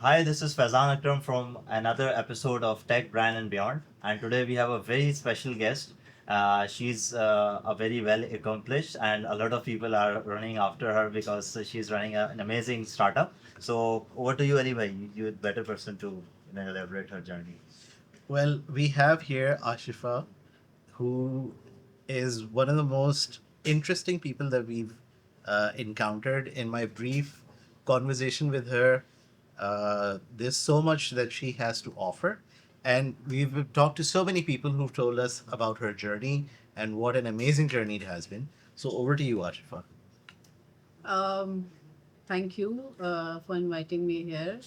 Hi, this is Faizan Akram from another episode of Tech, Brand and Beyond. And today we have a very special guest. She's a very well accomplished, and a lot of people are running after her because she's running an amazing startup. So over to you, Ali bhai. You're the better person to elaborate her journey. Well, we have here Ashifa, who is one of the most interesting people that we've encountered in my brief conversation with her. There's so much that she has to offer, and we've talked to so many people who've told us about her journey and what an amazing journey it has been. So over to you, Ashifa. Thank you for inviting me here.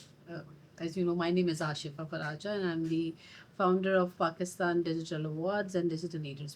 As you know, my name is Ashifa Faraja and I'm the founder of Pakistan Digital Awards and Digital Leaders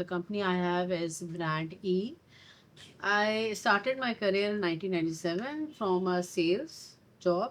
the company I have is Brand E. I started my career in 1997 from a sales job.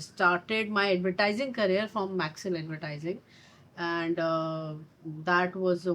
started my advertising career from Maxwell Advertising, and that was a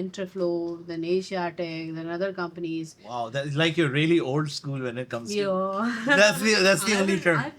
Interflow, then Asiatic, then other companies. Wow, that is like you're really old school when it comes to. Yeah. That's the only term. I've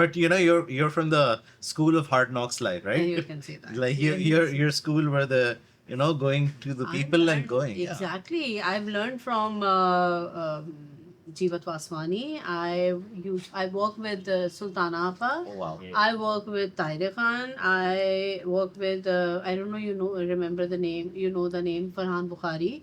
But you're from the school of hard knocks life, right? You can say that. Like your school were the going to the people and going. Yeah. Exactly. I've learned from Jeevat Vaswani. I work with Sultana Appa. Oh, wow. I work with Tahir Khan. I work with I don't know, remember the name, the name Farhan Bukhari.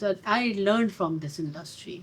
So I learned from this industry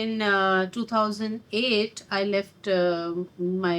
in 2008 I left my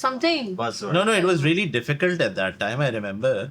something. No, it was really difficult at that time, I remember.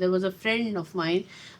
there was a friend of mine.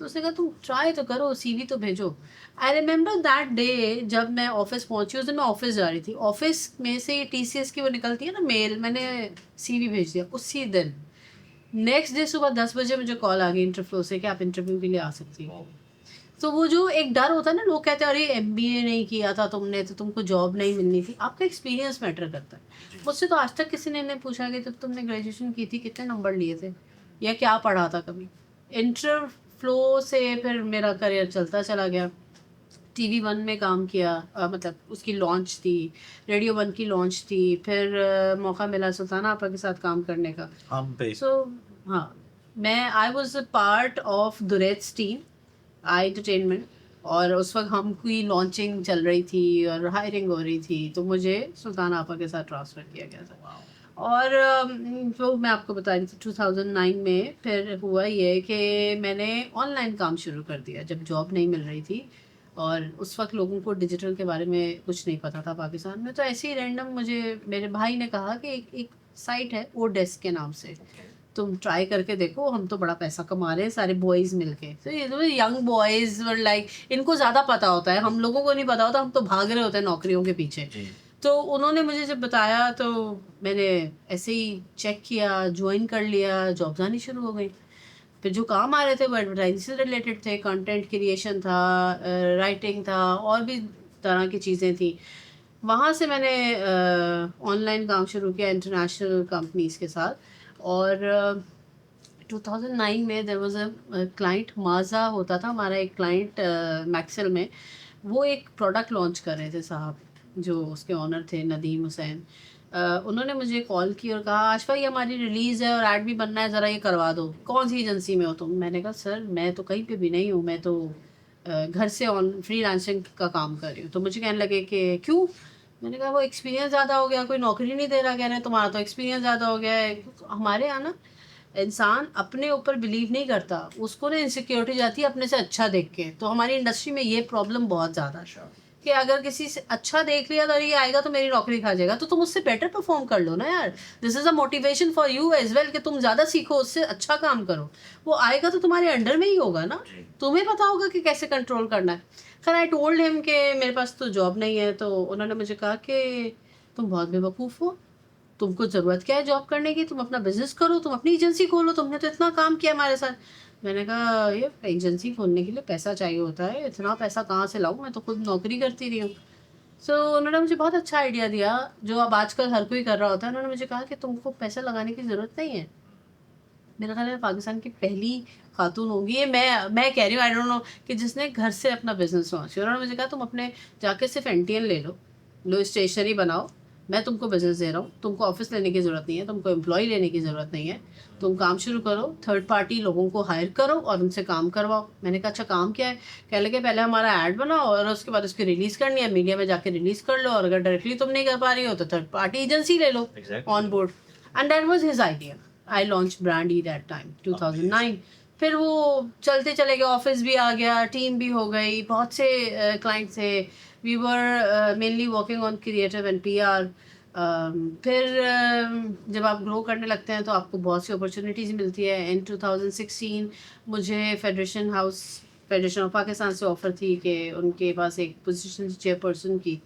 تو اس نے کہا تم try تو کرو, سی وی تو بھیجو. I remember that day جب میں آفس پہنچی, اس دن میں آفس جا رہی تھی, آفس میں سے ٹی سی ایس کی وہ نکلتی ہے نا میل, میں نے سی وی بھیج دیا اسی دن. نیکسٹ ڈے صبح 10 بجے مجھے کال آ گئی انٹرفلو سے کہ آپ انٹرویو کے لیے آ سکتی ہو. تو وہ جو ایک ڈر ہوتا ہے نا, لوگ کہتے ہیں ارے ایم بی اے نہیں کیا تھا تم نے تو تم کو جاب نہیں ملنی تھی. آپ کا ایکسپیرینس میٹر کرتا ہے. مجھ سے تو آج تک کسی نے نہیں پوچھا کہ جب تم نے گریجویشن کی تھی کتنے نمبر لیے تھے یا کیا پڑھا تھا کبھی. انٹر فلو سے پھر میرا کریئر چلتا چلا گیا. ٹی وی ون میں کام کیا, مطلب اس کی لانچ تھی, ریڈیو ون کی لانچ تھی, پھر موقع ملا سلطانہ آپا کے ساتھ کام کرنے کا. ہم پہ سو ہاں, میں I was a part of دوریتس ٹیم آئی انٹرٹینمنٹ, اور اس وقت ہم کی لانچنگ چل رہی تھی اور ہائرنگ ہو رہی تھی, تو مجھے سلطانہ آپا کے ساتھ ٹرانسفر کیا گیا تھا. اور وہ میں آپ کو بتا رہی تھی 2009 میں پھر ہوا یہ کہ میں نے آن لائن کام شروع کر دیا جب جاب نہیں مل رہی تھی, اور اس وقت لوگوں کو ڈیجیٹل کے بارے میں کچھ نہیں پتہ تھا پاکستان میں. تو ایسے ہی رینڈم مجھے میرے بھائی نے کہا کہ ایک سائٹ ہے او ڈیسک کے نام سے, تم ٹرائی کر کے دیکھو, ہم تو بڑا پیسہ کما رہے ہیں سارے بوائز مل کے. تو یہ ینگ بوائز لائک ان کو زیادہ پتہ ہوتا ہے, ہم لوگوں کو نہیں پتہ ہوتا, ہم تو بھاگ رہے ہوتے ہیں نوکریوں کے پیچھے. تو انہوں نے مجھے جب بتایا تو میں نے ایسے ہی چیک کیا, جوائن کر لیا, جابز آنی شروع ہو گئی. پھر جو کام آ رہے تھے وہ ایڈورٹائزنگ سے ریلیٹڈ تھے, کنٹینٹ کریشن تھا, رائٹنگ تھا, اور بھی طرح کی چیزیں تھیں. وہاں سے میں نے آن لائن کام شروع کیا انٹرنیشنل کمپنیز کے ساتھ. اور 2009 میں دیر واز اے کلائنٹ, مازا ہوتا تھا ہمارا ایک کلائنٹ میکسل میں. وہ ایک پروڈکٹ لانچ کر رہے تھے صاحب, جو اس کے آنر تھے ندیم حسین. انہوں نے مجھے کال کی اور کہا آشفا یہ ہماری ریلیز ہے اور ایڈ بھی بننا ہے, ذرا یہ کروا دو, کون سی ایجنسی میں ہو تم؟ میں نے کہا سر میں تو کہیں پہ بھی نہیں ہوں, میں تو گھر سے فری لانسنگ کا کام کر رہی ہوں. تو مجھے کہنے لگے کہ کیوں؟ میں نے کہا وہ ایکسپیرینس زیادہ ہو گیا, کوئی نوکری نہیں دے رہا. کہہ رہے ہیں تمہارا تو ایکسپیرینس زیادہ ہو گیا ہے. ہمارے یہاں نا انسان اپنے اوپر بلیو نہیں کرتا, اس کو نا انسیکیورٹی جاتی ہے اپنے سے اچھا دیکھ کے. تو ہماری انڈسٹری میں یہ پرابلم بہت زیادہ ہے کہ اگر کسی سے اچھا دیکھ لیا تو یہ آئے گا تو میری نوکری کھا جائے گا, تو تم اس سے بیٹر پرفارم کر لو نا یار. This is a motivation for you as well کہ تم زیادہ سیکھو, اس سے اچھا کام کرو. وہ آئے گا تو تمہارے انڈر میں ہی ہوگا نا, تمہیں پتا ہوگا کہ کیسے کنٹرول کرنا ہے. خیر آئی ٹولڈ ہم کہ میرے پاس تو جاب نہیں ہے. تو انہوں نے مجھے کہا کہ تم بہت بے وقوف ہو, تم کو ضرورت کیا ہے جاب کرنے کی, تم اپنا بزنس کرو, تم اپنی ایجنسی کھولو, تم نے تو اتنا کام کیا ہمارے ساتھ. میں نے کہا یہ ایجنسی کھولنے کے لیے پیسہ چاہیے ہوتا ہے, اتنا پیسہ کہاں سے لاؤں, میں تو خود نوکری کرتی رہی ہوں. سو انہوں نے مجھے بہت اچھا آئیڈیا دیا جو اب آج کل ہر کوئی کر رہا ہوتا ہے. انہوں نے مجھے کہا کہ تم کو پیسہ لگانے کی ضرورت نہیں ہے. میرا خیال ہے پاکستان کی پہلی خاتون ہوگی یہ, میں کہہ رہی ہوں, آئی ڈونٹ نو, کہ جس نے گھر سے اپنا بزنس لانچ کیا. انہوں نے مجھے کہا تم اپنے جا کے صرف NTN لے لو اسٹیشنری بناؤ, میں تم کو بزنس دے رہا ہوں, تم کو آفس لینے کی ضرورت نہیں ہے, تم کو امپلائی لینے کی ضرورت نہیں ہے, تم کام شروع کرو, تھرڈ پارٹی لوگوں کو ہائر کرو اور ان سے کام کرواؤ. میں نے کہا اچھا کام کیا ہے؟ کہنے لگے پہلے ہمارا ایڈ بناؤ اور اس کے بعد اس کی ریلیز کرنی ہے, میڈیا میں جا کے ریلیز کر لو, اور اگر ڈائریکٹلی تم نہیں کر پا رہی ہو تو تھرڈ پارٹی ایجنسی لے لو on board. And that was his idea. I launch brand ای دیٹ ٹائم 2009. پھر وہ چلتے چلے گئے, آفس بھی آ گیا, ٹیم بھی ہو گئی, بہت سے کلائنٹ تھے. We were mainly working on creative and PR. پھر جب آپ گرو کرنے لگتے ہیں تو آپ کو بہت سی اپرچونیٹیز ملتی ہے. ان 2016 مجھے فیڈریشن آف پاکستان سے آفر تھی کہ ان کے پاس ایک پوزیشن چیئر پرسن کی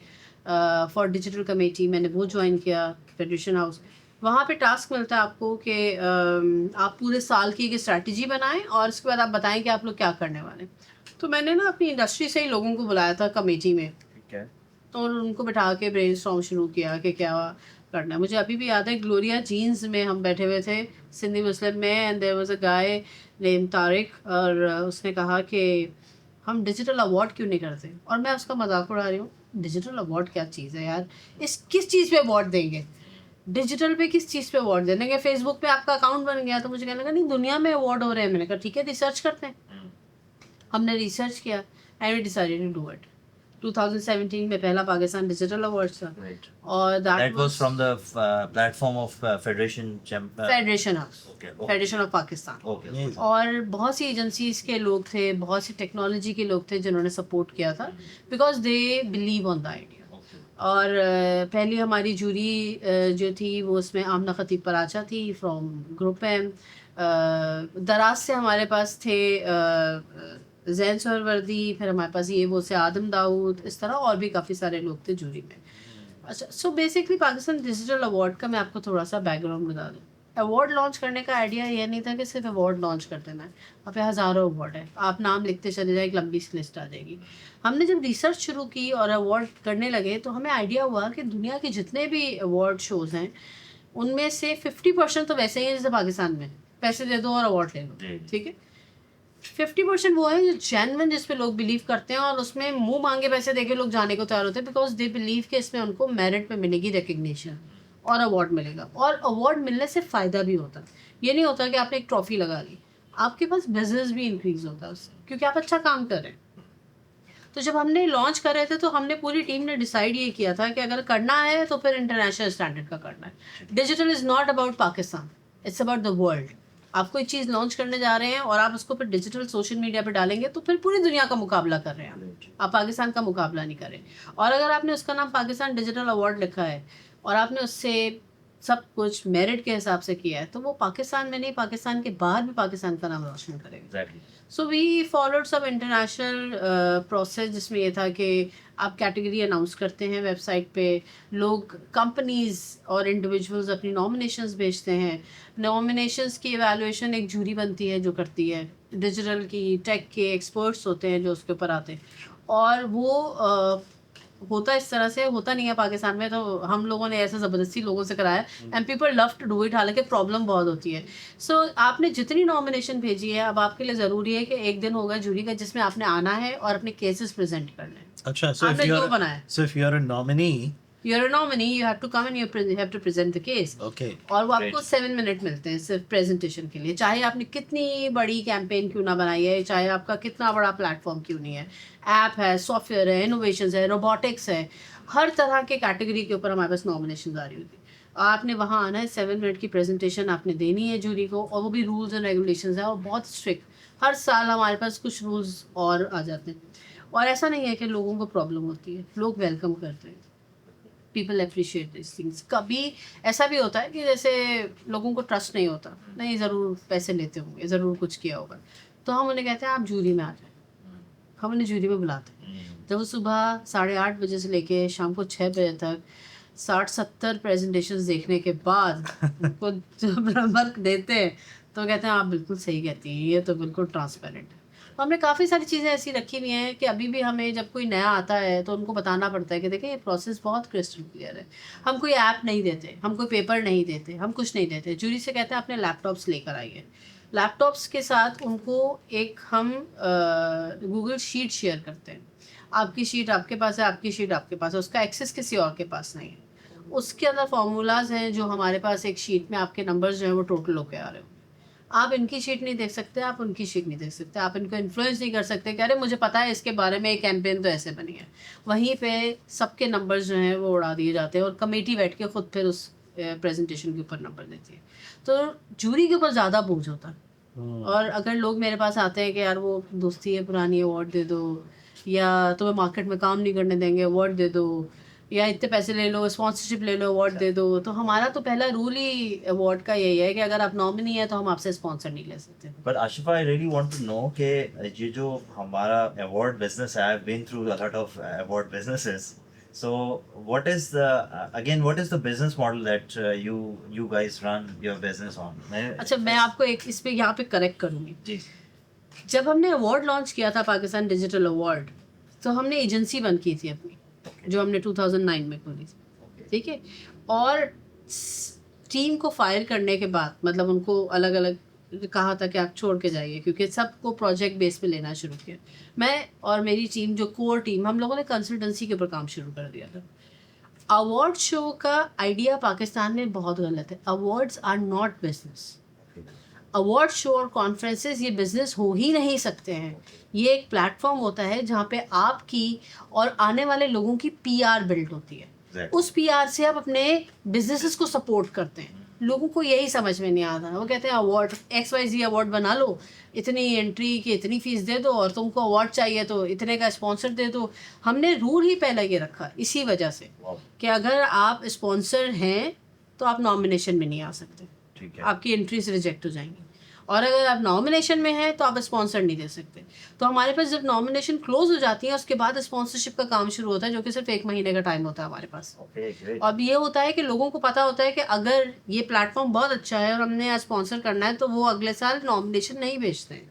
فار ڈیجیٹل کمیٹی. میں نے وہ جوائن کیا فیڈریشن ہاؤس. وہاں پہ ٹاسک ملتا ہے آپ کو کہ آپ پورے سال کی ایک اسٹریٹجی بنائیں اور اس کے بعد آپ بتائیں کہ آپ لوگ کیا کرنے والے. تو میں نے نا اپنی انڈسٹری سے ہی لوگوں کو بلایا تھا کمیٹی میں, تو ان کو بٹھا کے برین اسٹارم شروع کیا کہ کیا کرنا ہے. مجھے ابھی بھی یاد ہے گلوریا جینز میں ہم بیٹھے ہوئے تھے سندھی مسلم میں, اینڈ دیر واز اے گائے نیم طارق, اور اس نے کہا کہ ہم ڈیجیٹل اوارڈ کیوں نہیں کرتے. اور میں اس کا مذاق اڑا رہی ہوں, ڈیجیٹل اوارڈ کیا چیز ہے یار, کس چیز پہ اوارڈ دیں گے, ڈیجیٹل پہ کس چیز پہ اوارڈ دیں گے. فیس بک پہ آپ کا اکاؤنٹ بن گیا, تو مجھے کہنے لگا نہیں دنیا میں اوارڈ ہو رہے ہیں. میں نے کہا ٹھیک ہے ریسرچ کرتے ہیں. ہم نے ریسرچ کیا and we decided to do it. 2017 میں پہلا پاکستان ڈیجیٹل ایوارڈز تھا, اور That was from the platform of federation of Pakistan. Okay. اور بہت سی ایجنسیز کے لوگ تھے, بہت سی ٹیکنالوجی کے لوگ تھے جنہوں نے سپورٹ کیا تھا, because they believe on the idea. اور پہلی ہماری جوری جو تھی وہ اس میں آمنہ خطیب پراچا تھی فرام گروپ ایم, دراز سے ہمارے پاس تھے زین سہروردی، پھر ہمارے پاس یہ وہ سے آدم داؤد، اس طرح اور بھی کافی سارے لوگ تھے جوری میں. اچھا، so basically Pakistan digital award کا میں آپ کو تھوڑا سا بیک گراؤنڈ بتا دوں. ایوارڈ لانچ کرنے کا آئیڈیا یہ نہیں تھا کہ صرف ایوارڈ لانچ کر دینا ہے. وہاں پہ ہزاروں ایوارڈ ہے، آپ نام لکھتے چلے جائیں، ایک لمبی سی لسٹ آ جائے گی. ہم نے جب ریسرچ شروع کی اور ایوارڈ کرنے لگے تو ہمیں آئیڈیا ہوا کہ دنیا کے جتنے بھی ایوارڈ شوز ہیں ان میں سے 50% تو ویسے ہی ہیں جیسے پاکستان میں پیسے دے دو اور ایوارڈ لے لو. ٹھیک ہے، 50% وہ ہے جو جینون، جس پہ لوگ بلیو کرتے ہیں اور اس میں منہ مانگے پیسے دے کے لوگ جانے کو تیار ہوتے ہیں، بیکاز دے بلیو کہ اس میں ان کو میرٹ پہ ملے گی ریکگنیشن اور ایوارڈ ملے گا. اور ایوارڈ ملنے سے فائدہ بھی ہوتا ہے. یہ نہیں ہوتا کہ آپ نے ایک ٹرافی لگا لی، آپ کے پاس بزنس بھی انکریز ہوتا ہے اس سے، کیونکہ آپ اچھا کام کر رہے ہیں. تو جب ہم نے لانچ کر رہے تھے تو ہم نے پوری ٹیم نے ڈیسائیڈ یہ کیا تھا کہ اگر کرنا ہے تو پھر انٹرنیشنل اسٹینڈرڈ کا کرنا ہے. Digital is not about Pakistan, it's about the world. آپ کوئی چیز لانچ کرنے جا رہے ہیں اور آپ اس کو پھر ڈیجیٹل سوشل میڈیا پہ ڈالیں گے تو پھر پوری دنیا کا مقابلہ کر رہے ہیں آپ پاکستان کا مقابلہ نہیں کر رہے. اور اگر آپ نے اس کا نام پاکستان ڈیجیٹل ایوارڈ لکھا ہے اور آپ نے اس سے سب کچھ میرٹ کے حساب سے کیا ہے تو وہ پاکستان میں نہیں، پاکستان کے باہر بھی پاکستان کا نام روشن کرے گا. سو وی فالوڈ سب انٹرنیشنل پروسیس، جس میں یہ تھا کہ آپ کیٹیگری اناؤنس کرتے ہیں ویب سائٹ پہ، لوگ کمپنیز اور انڈیویجولز اپنی نامینیشنز بھیجتے ہیں. نامینیشنز کی ایویلویشن ایک جوری بنتی ہے جو کرتی ہے، ڈیجیٹل کی ٹیک کے ایکسپرٹس ہوتے ہیں جو اس کے اوپر آتے ہیں. اور وہ ہوتا اس طرح سے ہوتا نہیں ہے پاکستان میں، تو ہم لوگوں نے ایسے زبردستی لوگوں سے کرایا and people love to do it, حالانکہ پرابلم بہت ہوتی ہے. سو آپ نے جتنی نامینیشن بھیجی ہے، اب آپ کے لیے ضروری ہے کہ ایک دن ہوگا جوری کا جس میں آپ نے آنا ہے اور اپنے کیسز پریزنٹ کرنے ہیں. اچھا، آپ نے جو بنایا، so if you're a nominee, you're a nominee, you have to come and you have to present the case. okay, اور وہ آپ کو 7 منٹ ملتے ہیں صرف پریزنٹیشن کے لیے، چاہے آپ نے کتنی بڑی کیمپین کیوں نہ بنائی ہے، چاہے آپ کا کتنا بڑا پلیٹ فارم کیوں نہیں ہے، ایپ ہے، سافٹ ویئر ہے، انوویشنز ہے، روبوٹکس ہے، ہر طرح کے کیٹیگری کے اوپر ہمارے پاس نامینیشنز آ رہی ہوتی. آپ نے وہاں آنا ہے، 7 منٹ کی پریزنٹیشن آپ نے دینی ہے جوری کو، اور وہ بھی رولز اینڈ ریگولیشنز ہیں اور بہت اسٹرکٹ. ہر سال ہمارے پاس کچھ رولز اور آ جاتے ہیں، اور ایسا نہیں ہے کہ لوگوں کو پرابلم ہوتی ہے، لوگ ویلکم کرتے ہیں. People appreciate these things. کبھی ایسا بھی ہوتا ہے کہ جیسے لوگوں کو ٹرسٹ نہیں ہوتا، نہیں ضرور پیسے لیتے ہوں گے، ضرور کچھ کیا ہوگا، تو ہم انہیں کہتے ہیں آپ جوری میں آ جائیں. ہم انہیں جوری میں بلاتے ہیں. جب وہ صبح 8:30 بجے سے لے کے شام کو 6 بجے تک 60-70 پریزنٹیشنز دیکھنے کے بعد ان کو جب نمبر دیتے ہیں تو کہتے ہیں آپ بالکل صحیح کہتی ہیں، یہ تو بالکل ٹرانسپیرنٹ ہے. تو ہم نے کافی ساری چیزیں ایسی رکھی ہوئی ہیں کہ ابھی بھی ہمیں جب کوئی نیا آتا ہے تو ان کو بتانا پڑتا ہے کہ دیکھیں یہ پروسیس بہت کرسٹل کلیئر ہے. ہم کوئی ایپ نہیں دیتے، ہم کوئی پیپر نہیں دیتے، ہم کچھ نہیں دیتے. جوری سے کہتے ہیں اپنے لیپ ٹاپس لے کر آئیے. لیپ ٹاپس کے ساتھ ان کو ایک ہم گوگل شیٹ شیئر کرتے ہیں. آپ کی شیٹ آپ کے پاس ہے، آپ کی شیٹ آپ کے پاس ہے، اس کا ایکسیس کسی اور کے پاس نہیں ہے. اس کے اندر فارمولاز ہیں جو ہمارے پاس ایک شیٹ میں آپ کے نمبرز جو ہیں وہ ٹوٹل ہو کے آ رہے ہوں. آپ ان کی شیٹ نہیں دیکھ سکتے، آپ ان کی شیٹ نہیں دیکھ سکتے، آپ ان کو انفلوئنس نہیں کر سکتے کہ ارے مجھے پتہ ہے اس کے بارے میں ایک کیمپین تو ایسے بنی ہے. وہیں پہ سب کے نمبرز جو ہیں وہ اڑا دیے جاتے ہیں اور کمیٹی بیٹھ کے خود پھر اس پریزنٹیشن کے اوپر نمبر دیتی ہے. تو جوری کے اوپر زیادہ بوجھ ہوتا ہے. اور اگر لوگ میرے پاس آتے ہیں کہ یار وہ دوستی ہے پرانی، ایوارڈ دے دو، یا تمہیں مارکیٹ میں کام نہیں کرنے دیں گے ایوارڈ دے دو، یا اتنے پیسے لے لو، اسپانسرشپ لے لو، ایوارڈ دے دو، تو ہمارا تو پہلا رول ہی ایوارڈ کا یہی ہے کہ اگر آپ نامنی ہیں تو ہم آپ سے اسپانسر نہیں لے سکتے. But Ashifa, I really want to know کہ یہ جو ہمارا award business ہے, I've been through a lot of award businesses. So what is the business model that you guys run your business on? اچھا، میں آپ کو ایک اس پہ یہاں پہ کریکٹ کروں گی. جی. جب ہم نے ایوارڈ لانچ کیا تھا پاکستان ڈیجیٹل ایوارڈ، تو ہم نے ایجنسی بند کی تھی اپنی، جو ہم نے 2009 میں کھولی تھی. ٹھیک ہے، اور ٹیم کو فائر کرنے کے بعد، مطلب ان کو الگ الگ کہا تھا کہ آپ چھوڑ کے جائیے، کیونکہ سب کو پروجیکٹ بیس پہ لینا شروع کیا. میں اور میری ٹیم، جو کور ٹیم، ہم لوگوں نے کنسلٹنسی کے اوپر کام شروع کر دیا تھا. ایوارڈ شو کا آئیڈیا پاکستان میں بہت غلط ہے. Awards are not business. Award show اور کانفرنسز یہ بزنس ہو ہی نہیں سکتے ہیں. یہ ایک پلیٹ فارم ہوتا ہے جہاں پہ آپ کی اور آنے والے لوگوں کی پی آر بلڈ ہوتی ہے. اس پی آر سے آپ اپنے بزنسز کو سپورٹ کرتے ہیں. لوگوں کو یہی سمجھ میں نہیں آتا. وہ کہتے ہیں ایوارڈ XYZ ایوارڈ بنا لو، اتنی انٹری کی اتنی فیس دے دو، اور تم کو ایوارڈ چاہیے تو اتنے کا اسپانسر دے دو. ہم نے رول ہی پہلے یہ رکھا اسی وجہ سے کہ اگر آپ اسپانسر ہیں تو آپ نامینیشن میں نہیں آ سکتے، آپ کی انٹریز ریجیکٹ ہو جائیں گی. اور اگر آپ نامینیشن میں ہیں تو آپ اسپانسر نہیں دے سکتے. تو ہمارے پاس جب نامینیشن کلوز ہو جاتی ہے اس کے بعد اسپانسرشپ کا کام شروع ہوتا ہے جو کہ صرف 1 مہینے کا ٹائم ہوتا ہے ہمارے پاس. Okay, great. اب یہ ہوتا ہے کہ لوگوں کو پتا ہوتا ہے کہ اگر یہ پلیٹ فارم بہت اچھا ہے اور ہم نے اسپانسر کرنا ہے تو وہ اگلے سال نامینیشن نہیں بھیجتے ہیں.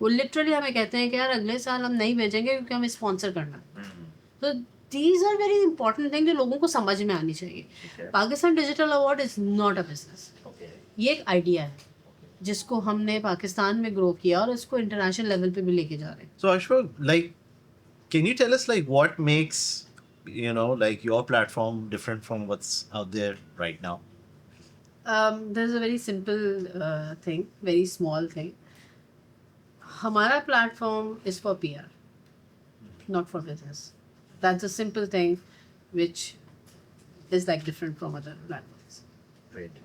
وہ لٹرلی ہمیں کہتے ہیں کہ یار اگلے سال ہم نہیں بھیجیں گے کیونکہ ہمیں اسپانسر کرنا ہے. تو these are very important thing جو لوگوں کو سمجھ میں آنی چاہیے. Pakistan digital award is not a business. یہ ایک آئیڈیا ہے جس کو ہم نے پاکستان میں گرو کیا اور اس کو انٹرنیشنل لیول پہ بھی لے کے جا رہے ہیں. So Ashfa, like, can you tell us like what makes, you know, like your platform different from what's out there right now? There's a very simple thing, very small thing. ہمارا plate form is for PR, not for business. That's a simple thing which is like different from other platforms. Great.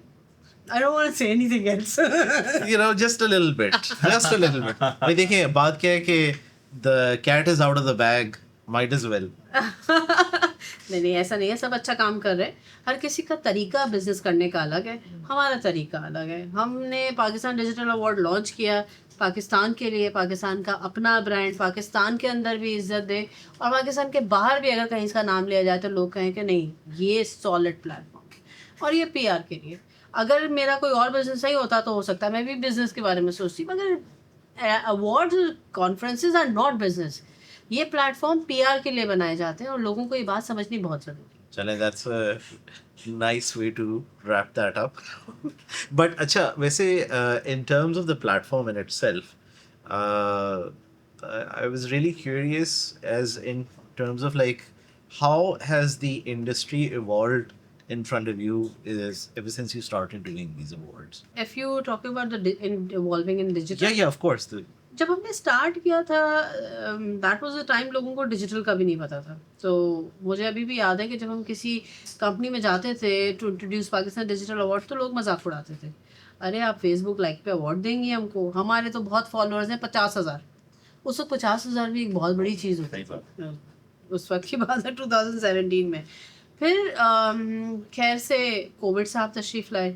I don't want to say anything else. You know, just a little bit. Just a little bit. بھائی دیکھیں بات کیا ہے کہ the cat is out of the bag, might as well. نہیں ایسا نہیں ہے, سب اچھا کام کر رہے ہیں. ہر کسی کا طریقہ بزنس کرنے کا الگ ہے, ہمارا طریقہ الگ ہے. ہم نے پاکستان ڈیجیٹل ایوارڈ لانچ کیا پاکستان کے لیے, پاکستان کا اپنا برانڈ, پاکستان کے اندر بھی عزت دے اور پاکستان کے باہر بھی اگر کہیں اس کا نام لیا جائے تو لوگ کہیں کہ نہیں یہ سالڈ پلیٹ فارم ہے. اور یہ PR کے لیے. اگر میرا کوئی اور بزنس صحیح ہوتا تو ہو سکتا ہے میں بھی بزنس کے بارے میں سوچتی, مگر award conferences are not business. یہ پلیٹ فارم PR کے لیے بنائے جاتے ہیں اور لوگوں کو یہ بات سمجھنی بہت ضروری ہے. چلیں, that's a nice way to wrap that up. But اچھا ویسے in terms of the platform in itself, I was really curious as in terms of like how has the industry evolved in front of you is ever since you started doing these awards? If you talk about the evolving in digital, Yeah, of course. جب ہم نے start کیا تھا that was a time لوگوں کو digital کا بھی نہیں پتا تھا. تو مجھے ابھی بھی یاد ہے کہ جب ہم کسی کمپنی میں جاتے تھے to introduce Pakistan digital award تو لوگ مذاق اڑاتے تھے, ارے آپ فیس بک لائک پہ ایوارڈ دیں گے ہم کو, ہمارے تو بہت فالوورز ہیں 50,000. اس وقت 50,000 بھی ایک بہت بڑی چیز ہوتی ہے, اس وقت کی بات ہے 2017 میں. پھر خیر سے کووڈ صاحب تشریف لائے,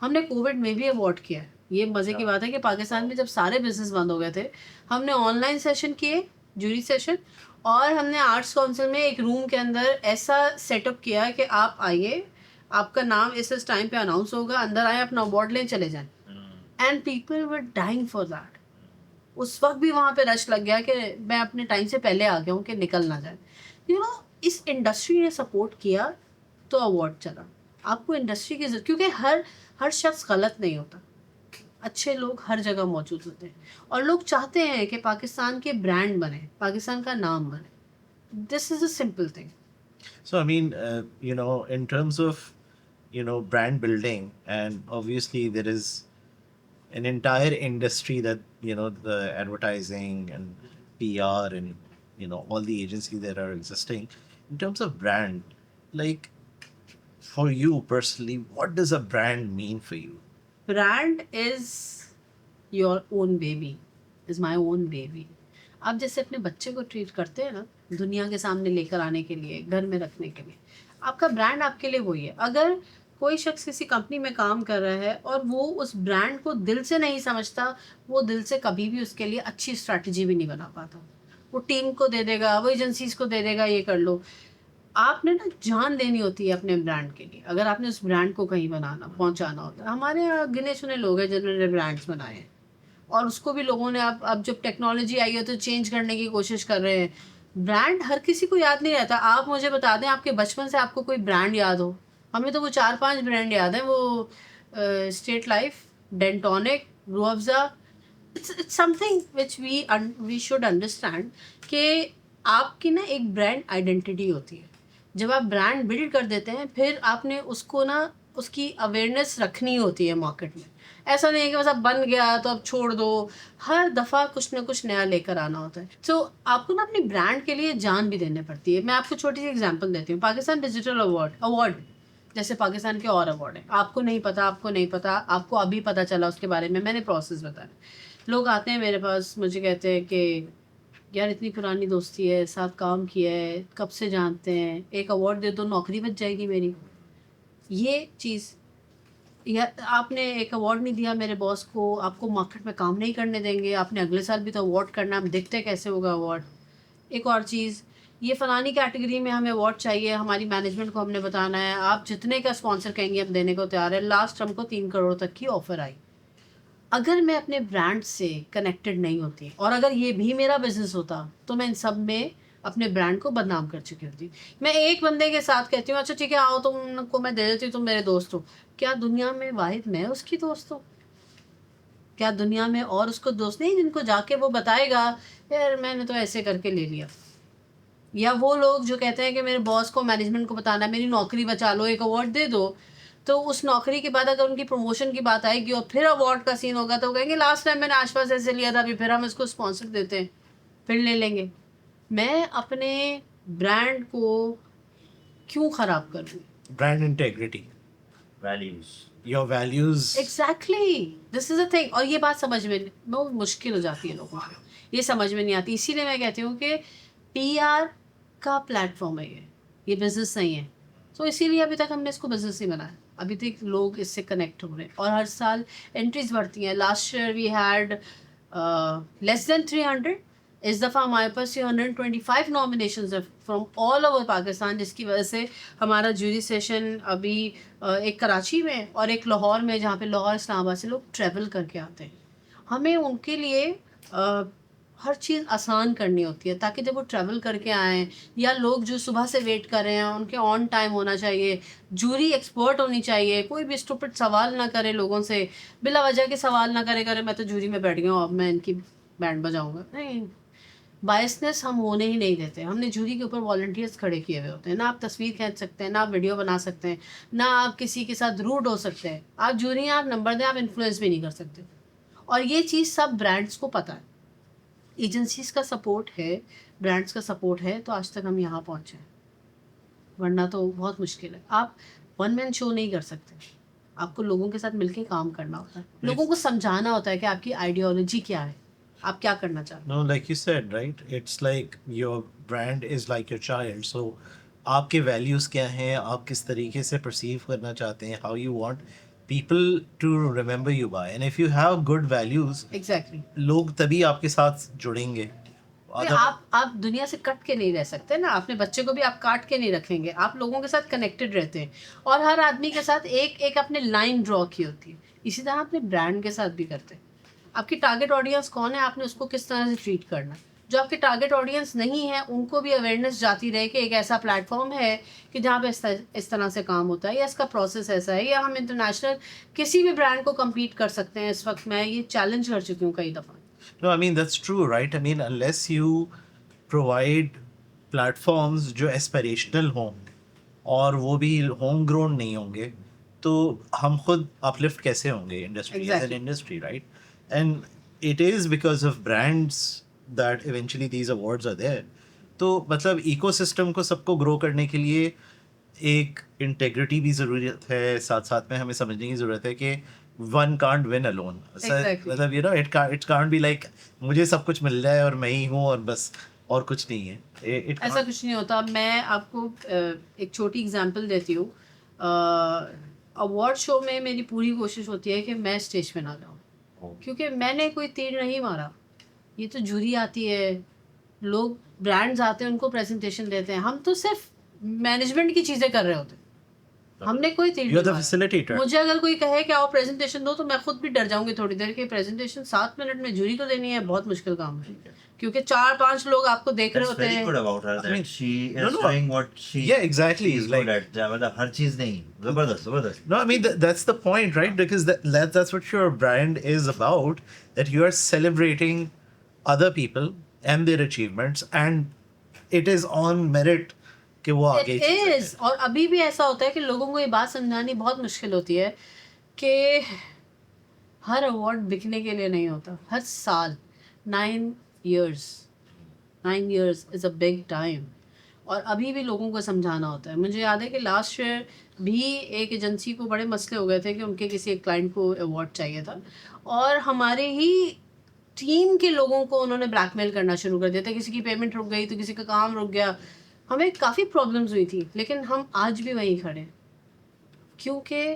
ہم نے کووڈ میں بھی ایوارڈ کیا. یہ مزے کی بات ہے کہ پاکستان میں جب سارے بزنس بند ہو گئے تھے ہم نے آن لائن سیشن کیے, جوری سیشن, اور ہم نے آرٹس کونسل میں ایک روم کے اندر ایسا سیٹ اپ کیا کہ آپ آئیے, آپ کا نام اس ٹائم پہ اناؤنس ہوگا, اندر آئیں اپنا ایوارڈ لیں چلے جائیں. And people were dying for that. اس وقت بھی وہاں پہ رش لگ گیا کہ میں اپنے ٹائم سے پہلے آ گیا ہوں کہ نکل نہ جائے. یو نو اس انڈسٹری نے سپورٹ کیا تو ایوارڈ چلا. آپ کو انڈسٹری کی ضرورت, کیونکہ ہر شخص غلط نہیں ہوتا, اچھے لوگ ہر جگہ موجود ہوتے ہیں اور لوگ چاہتے ہیں کہ پاکستان کے برانڈ بنے, پاکستان کا نام بنے. This is a simple thing. So I mean, you know, in terms of, you know, brand building, and obviously there is an entire industry that, you know, the advertising and PR and, you know, all the agencies that are existing. In terms of brand, like for you personally, what does a brand mean for you? Brand is your own baby, is my own baby. آپ جیسے اپنے بچے کو treat کرتے ہیں نا دنیا کے سامنے لے کر آنے کے لیے, گھر میں رکھنے کے لیے, آپ کا برانڈ آپ کے لیے وہی ہے. اگر کوئی شخص کسی کمپنی میں کام کر رہا ہے اور وہ اس برانڈ کو دل سے نہیں سمجھتا, وہ دل سے کبھی بھی اس کے لیے اچھی اسٹریٹجی بھی نہیں بنا پاتا. وہ ٹیم کو دے دے گا, وہ ایجنسیز کو دے دے گا, یہ کر لو. آپ نے نا جان دینی ہوتی ہے اپنے برانڈ کے لیے اگر آپ نے اس برانڈ کو کہیں پہنچانا ہوتا ہے. ہمارے یہاں گنے چنے لوگ ہیں جنہوں نے برانڈس بنائے ہیں اور اس کو بھی لوگوں نے اب جب ٹیکنالوجی آئی ہے تو چینج کرنے کی کوشش کر رہے ہیں. برانڈ ہر کسی کو یاد نہیں رہتا. آپ مجھے بتا دیں آپ کے بچپن سے آپ کو کوئی برانڈ یاد ہو. ہمیں تو وہ 4-5 برانڈ یاد ہیں, وہ state life, Dentonic, Rooh Afza. It's something which we should understand کہ آپ کی نا ایک برانڈ آئیڈینٹی ہوتی ہے. جب آپ برانڈ بلڈ کر دیتے ہیں پھر آپ نے اس کو نا اس کی اویئرنیس رکھنی ہوتی ہے مارکیٹ میں. ایسا نہیں ہے کہ بس اب بن گیا تو اب چھوڑ دو, ہر دفعہ کچھ نہ کچھ نیا لے کر آنا ہوتا ہے. تو آپ کو نا اپنی برانڈ کے لیے جان بھی دینے پڑتی ہے. میں آپ کو چھوٹی سی ایگزامپل دیتی ہوں. پاکستان ڈیجیٹل ایوارڈ جیسے پاکستان کے اور ایوارڈ ہیں, آپ کو نہیں پتا, آپ کو ابھی پتہ چلا اس کے بارے میں نے پروسیس بتایا. لوگ آتے ہیں میرے پاس, مجھے کہتے ہیں کہ یار اتنی پرانی دوستی ہے, ساتھ کام کیا ہے, کب سے جانتے ہیں, ایک ایوارڈ دے دو نوکری بچ جائے گی میری. یہ چیز یا آپ نے ایک ایوارڈ نہیں دیا میرے باس کو, آپ کو مارکیٹ میں کام نہیں کرنے دیں گے, آپ نے اگلے سال بھی تو ایوارڈ کرنا ہے, ہم دیکھتے کیسے ہوگا ایوارڈ. ایک اور چیز, یہ فلانی کیٹیگری میں ہمیں ایوارڈ چاہیے, ہماری مینجمنٹ کو ہم نے بتانا ہے, آپ جتنے کا اسپانسر کہیں گے ہم دینے کو تیار ہے. لاسٹ ہم کو 3 کروڑ تک کی آفر آئی. اگر میں اپنے برانڈ سے کنیکٹڈ نہیں ہوتی, اور اگر یہ بھی میرا بزنس ہوتا, تو میں ان سب میں اپنے برانڈ کو بدنام کر چکی ہوتی. میں ایک بندے کے ساتھ کہتی ہوں اچھا ٹھیک ہے آؤ تم کو میں دے دیتی ہوں, تم میرے دوست ہو. کیا دنیا میں واحد میں اس کی دوست ہوں؟ کیا دنیا میں اور اس کو دوست نہیں جن کو جا کے وہ بتائے گا یار میں نے تو ایسے کر کے لے لیا؟ یا وہ لوگ جو کہتے ہیں کہ میرے باس کو مینجمنٹ کو بتانا ہے میری نوکری بچا لو, ایک ایوارڈ دے دو, تو اس نوکری کے بعد اگر ان کی پروموشن کی بات آئے گی اور پھر ایوارڈ کا سین ہوگا تو وہ کہیں گے لاسٹ ٹائم میں نے آس پاس ایسے لیا تھا, ابھی پھر ہم اس کو اسپانسر دیتے ہیں, پھر لے لیں گے. میں اپنے برانڈ کو کیوں خراب کروں؟ Brand integrity, values. Your values. Exactly this is a thing. اور یہ بات سمجھ میں بہت مشکل ہو جاتی ہے لوگوں کو, یہ سمجھ میں نہیں آتی. اسی لیے میں کہتی ہوں کہ پی آر کا پلیٹ فارم ہے یہ بزنس نہیں ہے. تو اسی لیے ابھی تک ہم نے اس کو بزنس نہیں بنایا, ابھی تک لوگ اس سے کنیکٹ ہو رہے ہیں, اور ہر سال انٹریز بڑھتی ہیں. Last year we had less than 300. اس دفعہ ہمارے پاس 125 نامینیشنز ہیں فرام آل اوور پاکستان, جس کی وجہ سے ہمارا جوری سیشن ابھی ایک کراچی میں اور ایک لاہور میں, جہاں پہ لاہور اسلام آباد سے لوگ ٹریول کر کے آتے ہیں. ہمیں ان کے لیے ہر چیز آسان کرنی ہوتی ہے تاکہ جب وہ ٹریول کر کے آئیں, یا لوگ جو صبح سے ویٹ کر رہے ہیں ان کے آن ٹائم ہونا چاہیے, جوری ایکسپرٹ ہونی چاہیے, کوئی بھی اسٹوپڈ سوال نہ کرے لوگوں سے, بلا وجہ کے سوال نہ کرے میں تو جوری میں بیٹھ گیا ہوں اب میں ان کی بینڈ بجاؤں گا. نہیں, بائسنس ہم ہونے ہی نہیں دیتے. ہم نے جوری کے اوپر والنٹیئرس کھڑے کیے ہوئے ہوتے ہیں. نہ آپ تصویر کھینچ سکتے ہیں, نہ آپ ویڈیو بنا سکتے ہیں, نہ آپ کسی کے ساتھ روڈ ہو سکتے ہیں. آپ جوری ہیں, آپ نمبر دیں, آپ انفلوئنس بھی نہیں کر سکتے. اور یہ چیز سب برانڈس کو پتہ ہے. ایجنسیز کا سپورٹ ہے, برانڈس کا سپورٹ ہے, تو آج تک ہم یہاں پہنچے ہیں, ورنہ تو بہت مشکل ہے. آپ ون مین شو نہیں کر سکتے, آپ کو لوگوں کے ساتھ مل کے کام کرنا ہوتا ہے, لوگوں کو سمجھانا ہوتا ہے کہ آپ کی آئیڈیالوجی کیا ہے, آپ کیا کرنا چاہتے ہیں. No, like you said, right? It's like your brand is like your child. So آپ کے ویلیوز کیا ہیں, آپ کس طریقے سے پرسیو کرنا چاہتے ہیں, how you want people to remember you by. And if you have good values, exactly. لوگ تبھی آپ کے ساتھ جڑیں گے. آپ دنیا سے کٹ کے نہیں رہ سکتے نا, اپنے بچے کو بھی آپ کاٹ کے نہیں رکھیں گے, آپ لوگوں کے ساتھ کنیکٹڈ رہتے ہیں, اور ہر آدمی کے ساتھ ایک اپنے لائن ڈرا کی ہوتی ہے. اسی طرح اپنے برانڈ کے ساتھ بھی کرتے ہیں. آپ کی ٹارگیٹ آڈینس کون ہے, آپ نے اس کو کس طرح سے ٹریٹ کرنا ہے. جو آپ کے ٹارگیٹ آڈینس نہیں ہے ان کو بھی اویئرنیس جاتی رہے کہ ایک ایسا پلیٹ فارم ہے کہ جہاں پہ اس طرح سے کام ہوتا ہے, یا اس کا پروسیس ایسا ہے, یا ہم انٹرنیشنل کسی بھی برانڈ کو کمپیٹ کر سکتے ہیں. اس وقت میں یہ چیلنج کر چکی ہوں کئی دفعہ. No, I mean, that's true, right? I mean, unless you provide platforms جو aspirational ہوں اور وہ بھی ہوم گرون نہیں ہوں گے, تو ہم خود اپلفٹ کیسے ہوں گے industry as an industry, right? And it is because of brands that eventually these awards are there. تو مطلب ایکو سسٹم کو سب کو گرو کرنے کے لیے ایک انٹیگریٹی بھی ضرورت ہے, ساتھ ساتھ میں ہمیں سمجھنے کی ضرورت ہے کہ ون کانٹ ون الون. مطلب you know it can't be like مجھے سب کچھ مل جائے اور میں ہی ہوں اور بس, اور کچھ نہیں ہے. ایسا کچھ نہیں ہوتا. میں آپ کو ایک چھوٹی اگزامپل دیتی ہوں. ایوارڈ شو میں میری پوری کوشش ہوتی ہے کہ میں اسٹیج پہ نہ جاؤں, کیونکہ میں نے کوئی تیر نہیں مارا. یہ تو جوری آتی ہے, لوگ برانڈز آتے ہیں ان کو پریزنٹیشن دیتے ہیں, ہم تو صرف مینجمنٹ کی چیزیں کر رہے ہوتے ہیں, ہم نے کوئی تیر نہیں مارا. مجھے اگر کوئی کہے کہ آؤ پریزنٹیشن دو تو میں خود بھی ڈر جاؤں گی تھوڑی دیر کہ پریزنٹیشن 7 منٹ میں جوری کو دینی ہے, بہت مشکل کام ہے, کیونکہ 4-5 لوگ آپ کو دیکھ رہے ہوتے ہیں. Yeah, exactly. ہر چیز نہیں, زبردست. No, I mean that's the point, right? Because that's what your brand is about, that you are celebrating other people and their achievements, and it is on merit کہ وہ آگے. It is. اور ابھی بھی ایسا ہوتا ہے کہ لوگوں کو یہ بات سمجھانی بہت مشکل ہوتی ہے کہ ہر ایوارڈ بکنے کے لیے نہیں ہوتا. ہر سال 9 years is a big time, اور ابھی بھی لوگوں کو سمجھانا ہوتا ہے. مجھے یاد ہے کہ لاسٹ ایئر بھی ایک ایجنسی کو بڑے مسئلے ہو گئے تھے کہ ان کے کسی ایک کلائنٹ کو ایوارڈ چاہیے تھا, اور ہمارے ہی ٹیم کے لوگوں کو انہوں نے بلیک میل کرنا شروع کر دیا تھا. کسی کی پیمنٹ رک گئی تو کسی کا کام رک گیا. ہمیں کافی پرابلمز ہوئی تھی, لیکن ہم آج بھی وہیں کھڑے ہیں کیونکہ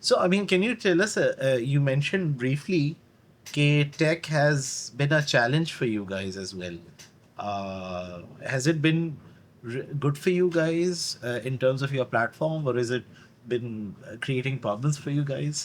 So, I mean, can you tell us, you mentioned briefly that tech has been a challenge for you guys as well. Has it been good for you guys in terms of your platform, or has it been creating problems for you guys?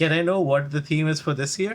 Can I know what the theme is for this year?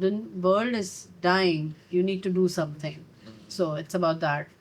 The world is dying, you need to do something. So it's about that.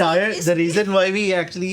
So, the reason why we actually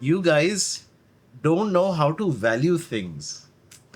you guys don't know how to value things.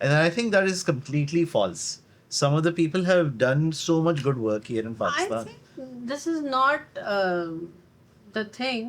And I think that is completely false. Some of the people have done so much good work here in I Pakistan. think this is not the thing.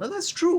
No, that's true.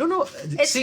No. See,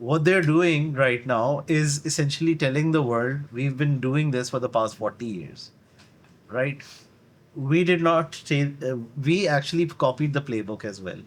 What they're doing right now is essentially telling the world we've been doing this for the past 40 years, right? We did not we actually copied the playbook as well.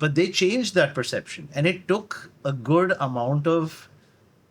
But they changed that perception and it took a good amount of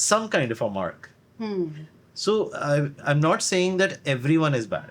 some kind of a mark. So I'm not saying that everyone is bad.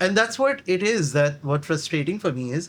And that's what it is. That what frustrating for me is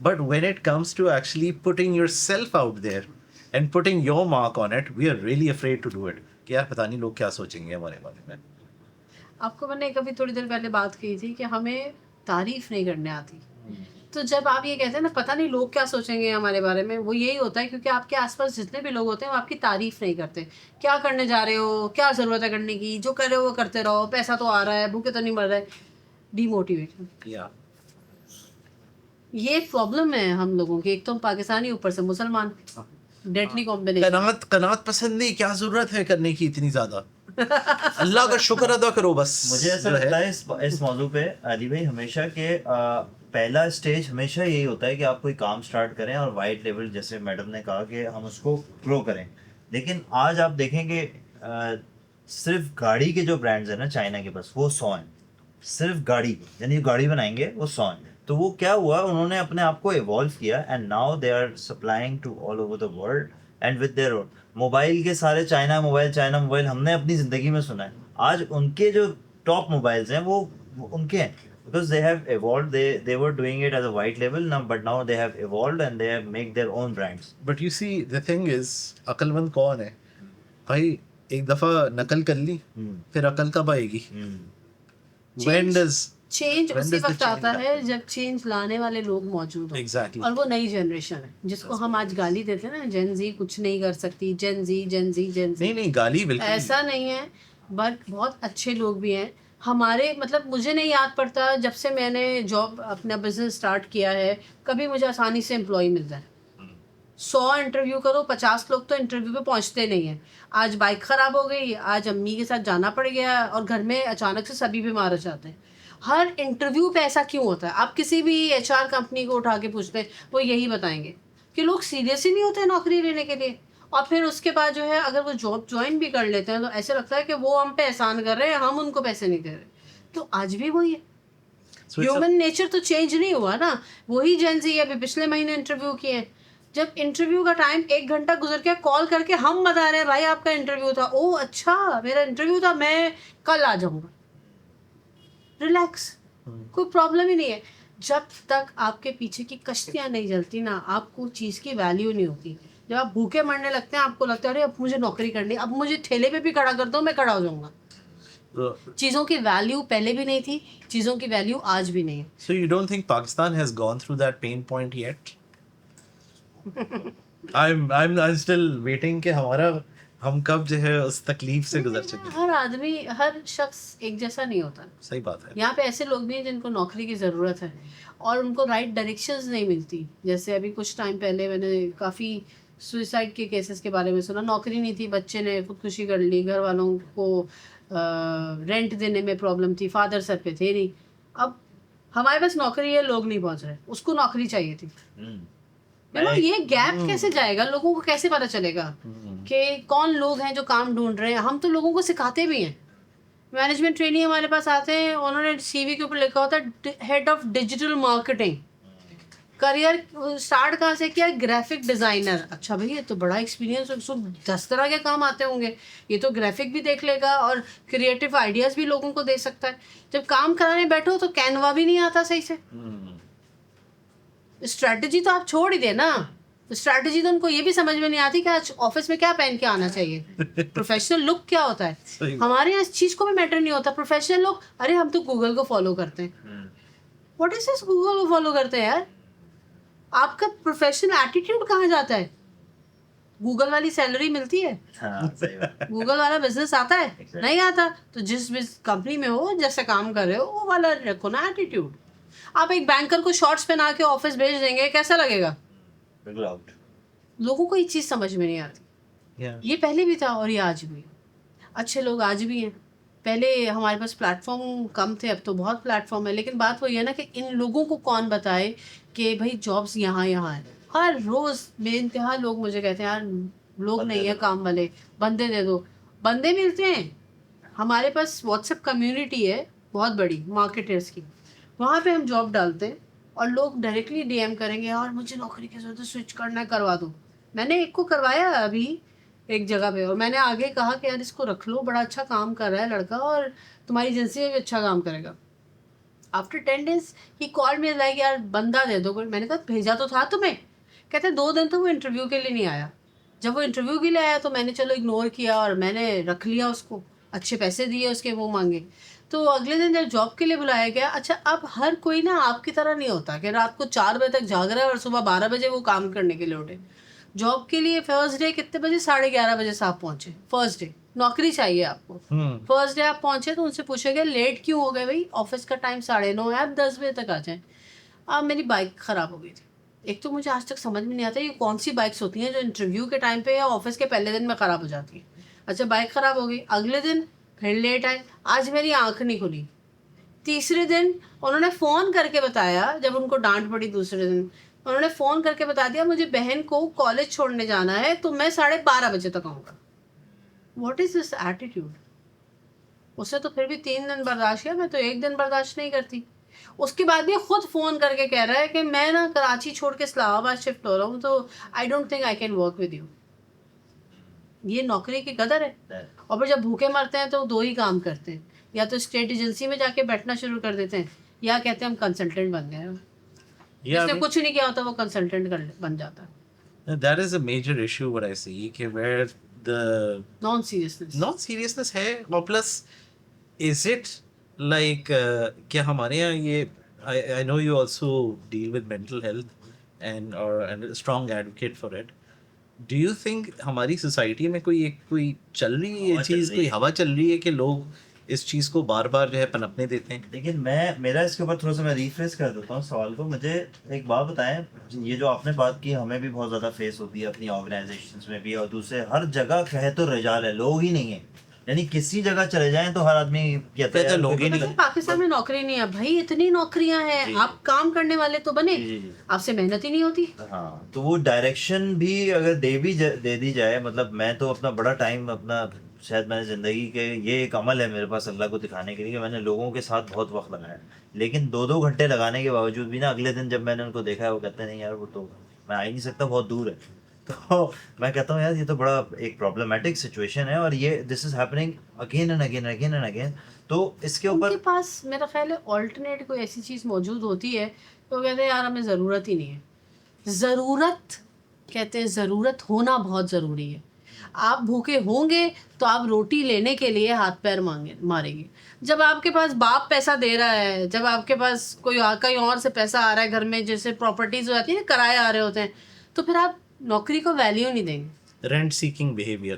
But when it comes to actually putting yourself out there and putting your mark on it, we are really afraid to do it. کہ یار پتہ نہیں لوگ کیا سوچیں گے ہمارے بارے میں. آپ کو میں نے کبھی تھوڑی دیر پہلے بات کی تھی کہ ہمیں تعریف نہیں کرنے آتی. تو جب آپ یہ کہتے ہیں نا پتہ نہیں لوگ کیا سوچیں گے ہمارے بارے میں, وہ یہی ہوتا ہے کیونکہ آپ کے آس پاس جتنے بھی لوگ ہوتے ہیں وہ آپ کی تعریف نہیں کرتے. کیا کرنے جا رہے ہو, کیا ضرورت ہے کرنے کی, جو کر رہے ہو وہ کرتے رہو, پیسہ تو آ رہا ہے, بھوکے تو نہیں مر رہے. ڈی موٹیویشن, یہ پرابلم ہے ہم لوگوں کی. ایک تو ہم پاکستانی, اوپر سے مسلمان, ڈیڈلی کمبینیشن. قناعت پسندی, کیا ضرورت ہے کرنے کی اتنی زیادہ, اللہ کا شکر ادا کرو بس. مجھے ایسا لگتا ہے اس موضوع پہ علی بھائی ہمیشہ کہ پہلا اسٹیج ہمیشہ یہی ہوتا ہے کہ آپ کوئی کام سٹارٹ کریں اور وائٹ لیول, جیسے میڈم نے کہا کہ ہم اس کو گرو کریں. لیکن آج آپ دیکھیں کہ صرف گاڑی کے جو برانڈز ہیں نا چائنا کے پاس, وہ 100 ہیں. صرف گاڑی, یعنی گاڑی بنائیں گے وہ 100 ہیں. تو وہ کیا ہوا, انہوں نے اپنے آپ کو ایوالو کیا and now they are supplying to all over the world and with there. Mobile کے سارے چائنا موبائل ہم نے اپنی زندگی میں سنا ہے. آج ان کے جو ٹاپ موبائلز ہیں وہ ان کے ہیں because they have evolved. They were doing it as a white label now, but now they have evolved and they have make their own brands. But you see, the thing is, عقل مند کون ہے بھائی؟ ایک دفعہ نقل کر لی, پھر عقل کب آئے گی؟ When does چینج اسی وقت آتا ہے جب چینج لانے والے لوگ موجود ہوں. exactly. اور وہ نئی جنریشن ہے جس کو ہم آج گالی دیتے ہیں نا, جین زی کچھ نہیں کر سکتی, جین زی نہیں گالی بالکل ایسا نہیں ہے. بٹ بہت اچھے لوگ بھی ہیں ہمارے. مطلب مجھے نہیں یاد پڑتا جب سے میں نے جاب اپنا بزنس اسٹارٹ کیا ہے, کبھی مجھے آسانی سے امپلائی ملتا ہے. 100 انٹرویو کرو, 50 لوگ تو انٹرویو پہ پہنچتے نہیں ہیں. آج بائک خراب ہو گئی, آج امی کے ساتھ جانا پڑ گیا, اور گھر میں اچانک سے سبھی بیمار ہو جاتے ہیں. ہر انٹرویو پہ ایسا کیوں ہوتا ہے؟ آپ کسی بھی HR کمپنی کو اٹھا کے پوچھتے ہیں, وہ یہی بتائیں گے کہ لوگ سیریس ہی نہیں ہوتے نوکری لینے کے لیے. اور پھر اس کے بعد جو ہے اگر وہ جاب جوائن بھی کر لیتے ہیں تو ایسے لگتا ہے کہ وہ ہم پہ احسان کر رہے ہیں, ہم ان کو پیسے نہیں دے رہے. تو آج بھی وہی ہے, ہیومن نیچر تو چینج نہیں ہوا نا. وہی جین زی ابھی پچھلے مہینے انٹرویو کیے ہیں, جب انٹرویو کا ٹائم 1 گھنٹہ گزر کے کال کر کے ہم بتا رہے ہیں بھائی آپ کا انٹرویو تھا, او اچھا میرا انٹرویو تھا, میں کل آ جاؤں گا. ریلیکس, کوئی پرابلم ہی نہیں ہے. جب تک آپ کے پیچھے کی کشتیاں نہیں جلتی نا, آپ کو چیز کی ویلیو نہیں ہوتی. جب آپ بھوکے مرنے لگتے ہیں آپ کو لگتا ہے ارے اب مجھے نوکری کرنی, اب مجھے ٹھیلے پہ بھی کھڑا کر دو میں کھڑا ہو جاؤں گا. چیزوں کی ویلیو پہلے بھی نہیں تھی, چیزوں کی ویلیو آج بھی نہیں ہے. So you don't think Pakistan has gone through that pain point yet? I'm still waiting کہ ہم کب جو ہے اس تکلیف سے گزر چکے. ہر آدمی, ہر شخص ایک جیسا نہیں ہوتا. صحیح بات ہے. یہاں پہ ایسے لوگ بھی ہیں جن کو نوکری کی ضرورت ہے اور ان کو رائٹ ڈائریکشنز نہیں ملتی. جیسے ابھی کچھ ٹائم پہلے میں نے کافی سوئسائڈ کے کیسز کے بارے میں سنا. نوکری نہیں تھی, بچے نے خودکشی کر لی, گھر والوں کو رینٹ دینے میں پرابلم تھی, فادر سر پہ تھے نہیں. اب ہمارے پاس نوکری ہے, لوگ نہیں پہنچ رہے, اس کو نوکری چاہیے تھی. یہ گیپ کیسے جائے گا؟ لوگوں کو کیسے پتا چلے گا کہ کون لوگ ہیں جو کام ڈھونڈ رہے ہیں؟ ہم تو لوگوں کو سکھاتے بھی ہیں. مینجمنٹ ٹریننگ ہمارے پاس آتے ہیں, انہوں نے CV کے اوپر لکھا ہوتا ہے head of digital marketing. Career start کہاں سے کیا؟ Graphic designer. اچھا بھائی یہ تو بڑا ایکسپیرینس, 10 طرح کے کام آتے ہوں گے. یہ تو گرافک بھی دیکھ لے گا اور کریٹو آئیڈیاز بھی لوگوں کو دے سکتا ہے. جب کام کرانے بیٹھو تو کینوا بھی نہیں آتا صحیح سے. اسٹریٹجی تو آپ چھوڑ ہی دیں نا. اسٹریٹجی تو ان کو یہ بھی سمجھ میں نہیں آتی کہ آج آفس میں کیا پہن کے آنا چاہیے, پروفیشنل لک کیا ہوتا ہے. ہمارے یہاں اس چیز کو بھی میٹر نہیں ہوتا. پروفیشنل لوگ, ارے ہم تو گوگل کو فالو کرتے ہیں. واٹ از دس گوگل کو فالو کرتے ہیں یار؟ آپ کا پروفیشنل ایٹیٹیوڈ کہاں جاتا ہے؟ گوگل والی سیلری ملتی ہے؟ گوگل والا بزنس آتا ہے؟ نہیں آتا. تو جس کمپنی میں ہو, جیسے کام کر رہے ہو, وہ والا رکھو نا ایٹیٹیوڈ. آپ ایک بینکر کو شارٹس پہنا کے آفس بھیج دیں گے, کیسا لگے گا؟ لوگوں کو یہ چیز سمجھ میں نہیں آتی. یہ پہلے بھی تھا اور یہ آج بھی. اچھے لوگ آج بھی ہیں. پہلے ہمارے پاس پلیٹ فارم کم تھے, اب تو بہت پلیٹ فارم ہے. لیکن بات وہی ہے نا کہ ان لوگوں کو کون بتائے کہ بھائی جابس یہاں ہیں. ہر روز بے انتہا لوگ مجھے کہتے ہیں یار لوگ نہیں ہیں کام والے, بندے دے دو. بندے ملتے ہیں. ہمارے پاس واٹس ایپ کمیونٹی ہے بہت بڑی مارکیٹرس کی, وہاں پہ ہم جاب ڈالتے ہیں اور لوگ ڈائریکٹلی ڈی ایم کریں گے اور مجھے نوکری کی ضرورت ہے, سوئچ کرنا ہے, کروا دو. میں نے ایک کو کروایا ابھی ایک جگہ پہ, اور میں نے آگے کہا کہ یار اس کو رکھ لو, بڑا اچھا کام کر رہا ہے لڑکا اور تمہاری ایجنسی میں بھی اچھا کام کرے گا. آفٹر 10 days ہی کال می لائک یار بندہ دے دو. میں نے کہا بھیجا تو تھا تمہیں. کہتے 2 دن تو وہ انٹرویو کے لیے نہیں آیا. جب وہ انٹرویو کے لیے آیا تو میں نے چلو اگنور کیا اور میں نے رکھ لیا اس کو, اچھے پیسے دیے اس کے, وہ مانگے. تو اگلے دن جب جاب کے لیے بلایا گیا, اچھا اب ہر کوئی نا آپ کی طرح نہیں ہوتا کہ رات کو 4 بجے تک جاگ رہا ہے اور صبح 12 بجے وہ کام کرنے کے لیے اٹھے. جاب کے لیے فرسٹ ڈے کتنے بجے, 11:30 بجے سے آپ پہنچے. فرسٹ ڈے نوکری چاہیے آپ کو, فرسٹ ڈے آپ پہنچے تو ان سے پوچھے گئے لیٹ کیوں ہو گئے, بھائی آفس کا ٹائم 9:30 ہے, آپ 10 بجے تک آ جائیں. اب میری بائک خراب ہو گئی تھی. ایک تو مجھے آج تک سمجھ میں نہیں آتا یہ کون سی بائکس ہوتی ہیں جو انٹرویو کے ٹائم پہ یا آفس کے پہلے دن میں خراب ہو جاتی ہیں. اچھا بائک خراب ہو گئی, اگلے دن پھر لیٹ آئے, آج میری آنکھ نہیں کھلی. تیسرے دن انہوں نے فون کر کے بتایا, جب ان کو ڈانٹ پڑی دوسرے دن, انہوں نے فون کر کے بتا دیا مجھے بہن کو کالج چھوڑنے جانا ہے تو میں 12:30 بجے تک آؤں گا. What is this attitude. اس نے تو پھر بھی 3 دن برداشت کیا, میں تو 1 دن برداشت نہیں کرتی. اس کے بعد بھی خود فون کر کے کہہ رہا ہے کہ میں نا کراچی چھوڑ کے اسلام آباد شفٹ ہو رہا ہوں تو I don't think I can work with you. یہ نوکری کی قدر ہے. اور پھر جب بھوکے مرتے ہیں تو 2 ہی کام کرتے ہیں, یا تو اسٹیٹ ایجنسی میں جا کے بیٹھنا شروع کر دیتے ہیں یا کہتے ہیں ہم کنسلٹنٹ بن گئے ہیں. جس نے کچھ نہیں کیا ہوتا وہ کنسلٹنٹ بن جاتا ہے. That is a major issue what I see کہ where the non seriousness ہے. اور plus is it like کہ ہمارے یہاں یہ I know you also deal with mental health and a strong advocate for it. Do you think ہماری society میں کوئی چل رہی ہے یہ چیز, کوئی ہوا چل رہی ہے کہ لوگ اس چیز کو بار بار جو ہے پنپنے دیتے ہیں؟ لیکن میرا اس کے اوپر تھوڑا سا میں ریفریش کر دیتا ہوں سوال کو. مجھے ایک بات بتائیں, یہ جو آپ نے بات کی ہمیں بھی بہت زیادہ فیس ہوتی ہے اپنی آرگنائزیشنس میں بھی, اور دوسرے ہر جگہ کہے تو رجال ہے, لوگ ہی نہیں ہیں. یعنی کسی جگہ چلے جائیں تو ہر آدمی کہتا ہے لوگ ہی نہیں. پاکستان میں نوکری نہیں ہے بھائی, اتنی نوکریاں ہیں, آپ کام کرنے والے تو بنے, آپ سے محنت ہی نہیں ہوتی. ہاں تو وہ ڈائریکشن بھی اگر دے دی جائے, مطلب میں تو اپنا بڑا ٹائم اپنا شاید میں نے زندگی کے یہ ایک عمل ہے میرے پاس اللہ کو دکھانے کے لیے کہ میں نے لوگوں کے ساتھ بہت وقت لگایا, لیکن 2 گھنٹے لگانے کے باوجود بھی نا اگلے دن جب میں نے ان کو دیکھا ہے وہ کہتے ہیں نہیں یار وہ تو میں آ ہی نہیں سکتا, بہت دور ہے. تو میں کہتا ہوں یار یہ تو بڑا ایک پرابلمٹک سچویشن ہے, اور یہ this is happening again and again. تو اس کے اوپر ان کے پاس میرا خیال ہے آلٹرنیٹ کوئی ایسی چیز موجود ہوتی ہے تو کہتے ہیں یار ہمیں ضرورت ہی نہیں ہے. ضرورت کہتے ہیں ضرورت ہونا بہت ضروری ہے. آپ بھوکے ہوں گے تو آپ روٹی لینے کے لیے ہاتھ پیر ماریں گے. جب آپ کے پاس باپ پیسہ دے رہا ہے, جب آپ کے پاس کوئی کہیں اور سے پیسہ آ رہا ہے گھر میں, جیسے پراپرٹیز ہو جاتی ہیں نا, کرائے آ رہے ہوتے ہیں, تو پھر آپ نوکری کو ویلیو نہیں دیں گے. رینٹ سیکنگ بیہیویئر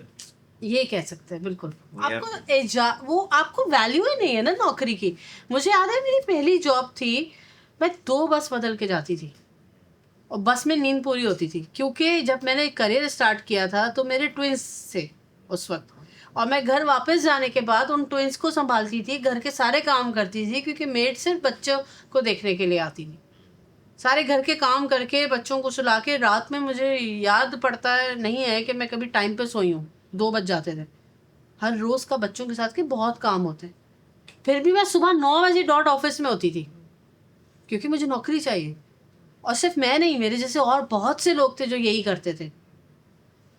یہ کہہ سکتے ہیں بالکل. آپ کو وہ آپ کو ویلیو ہی نہیں ہے نا نوکری کی. مجھے یاد ہے میری پہلی جاب تھی, میں 2 بس بدل کے جاتی تھی اور بس میں نیند پوری ہوتی تھی, کیونکہ جب میں نے کریئر اسٹارٹ کیا تھا تو میرے ٹوئنس تھے اس وقت, اور میں گھر واپس جانے کے بعد ان ٹوئنس کو سنبھالتی تھی, گھر کے سارے کام کرتی تھی, کیونکہ میڈ صرف بچوں کو دیکھنے کے لیے آتی تھی. سارے گھر کے کام کر کے بچوں کو سلا کے رات میں مجھے یاد پڑتا ہے نہیں ہے کہ میں کبھی ٹائم پہ سوئی ہوں. 2 بج جاتے تھے ہر روز کا بچوں کے ساتھ کے بہت کام ہوتے ہیں. پھر بھی میں صبح 9 بجے ڈاٹ آفس میں ہوتی تھی کیونکہ مجھے نوکری چاہیے. اور صرف میں نہیں, میرے جیسے اور بہت سے لوگ تھے جو یہی کرتے تھے.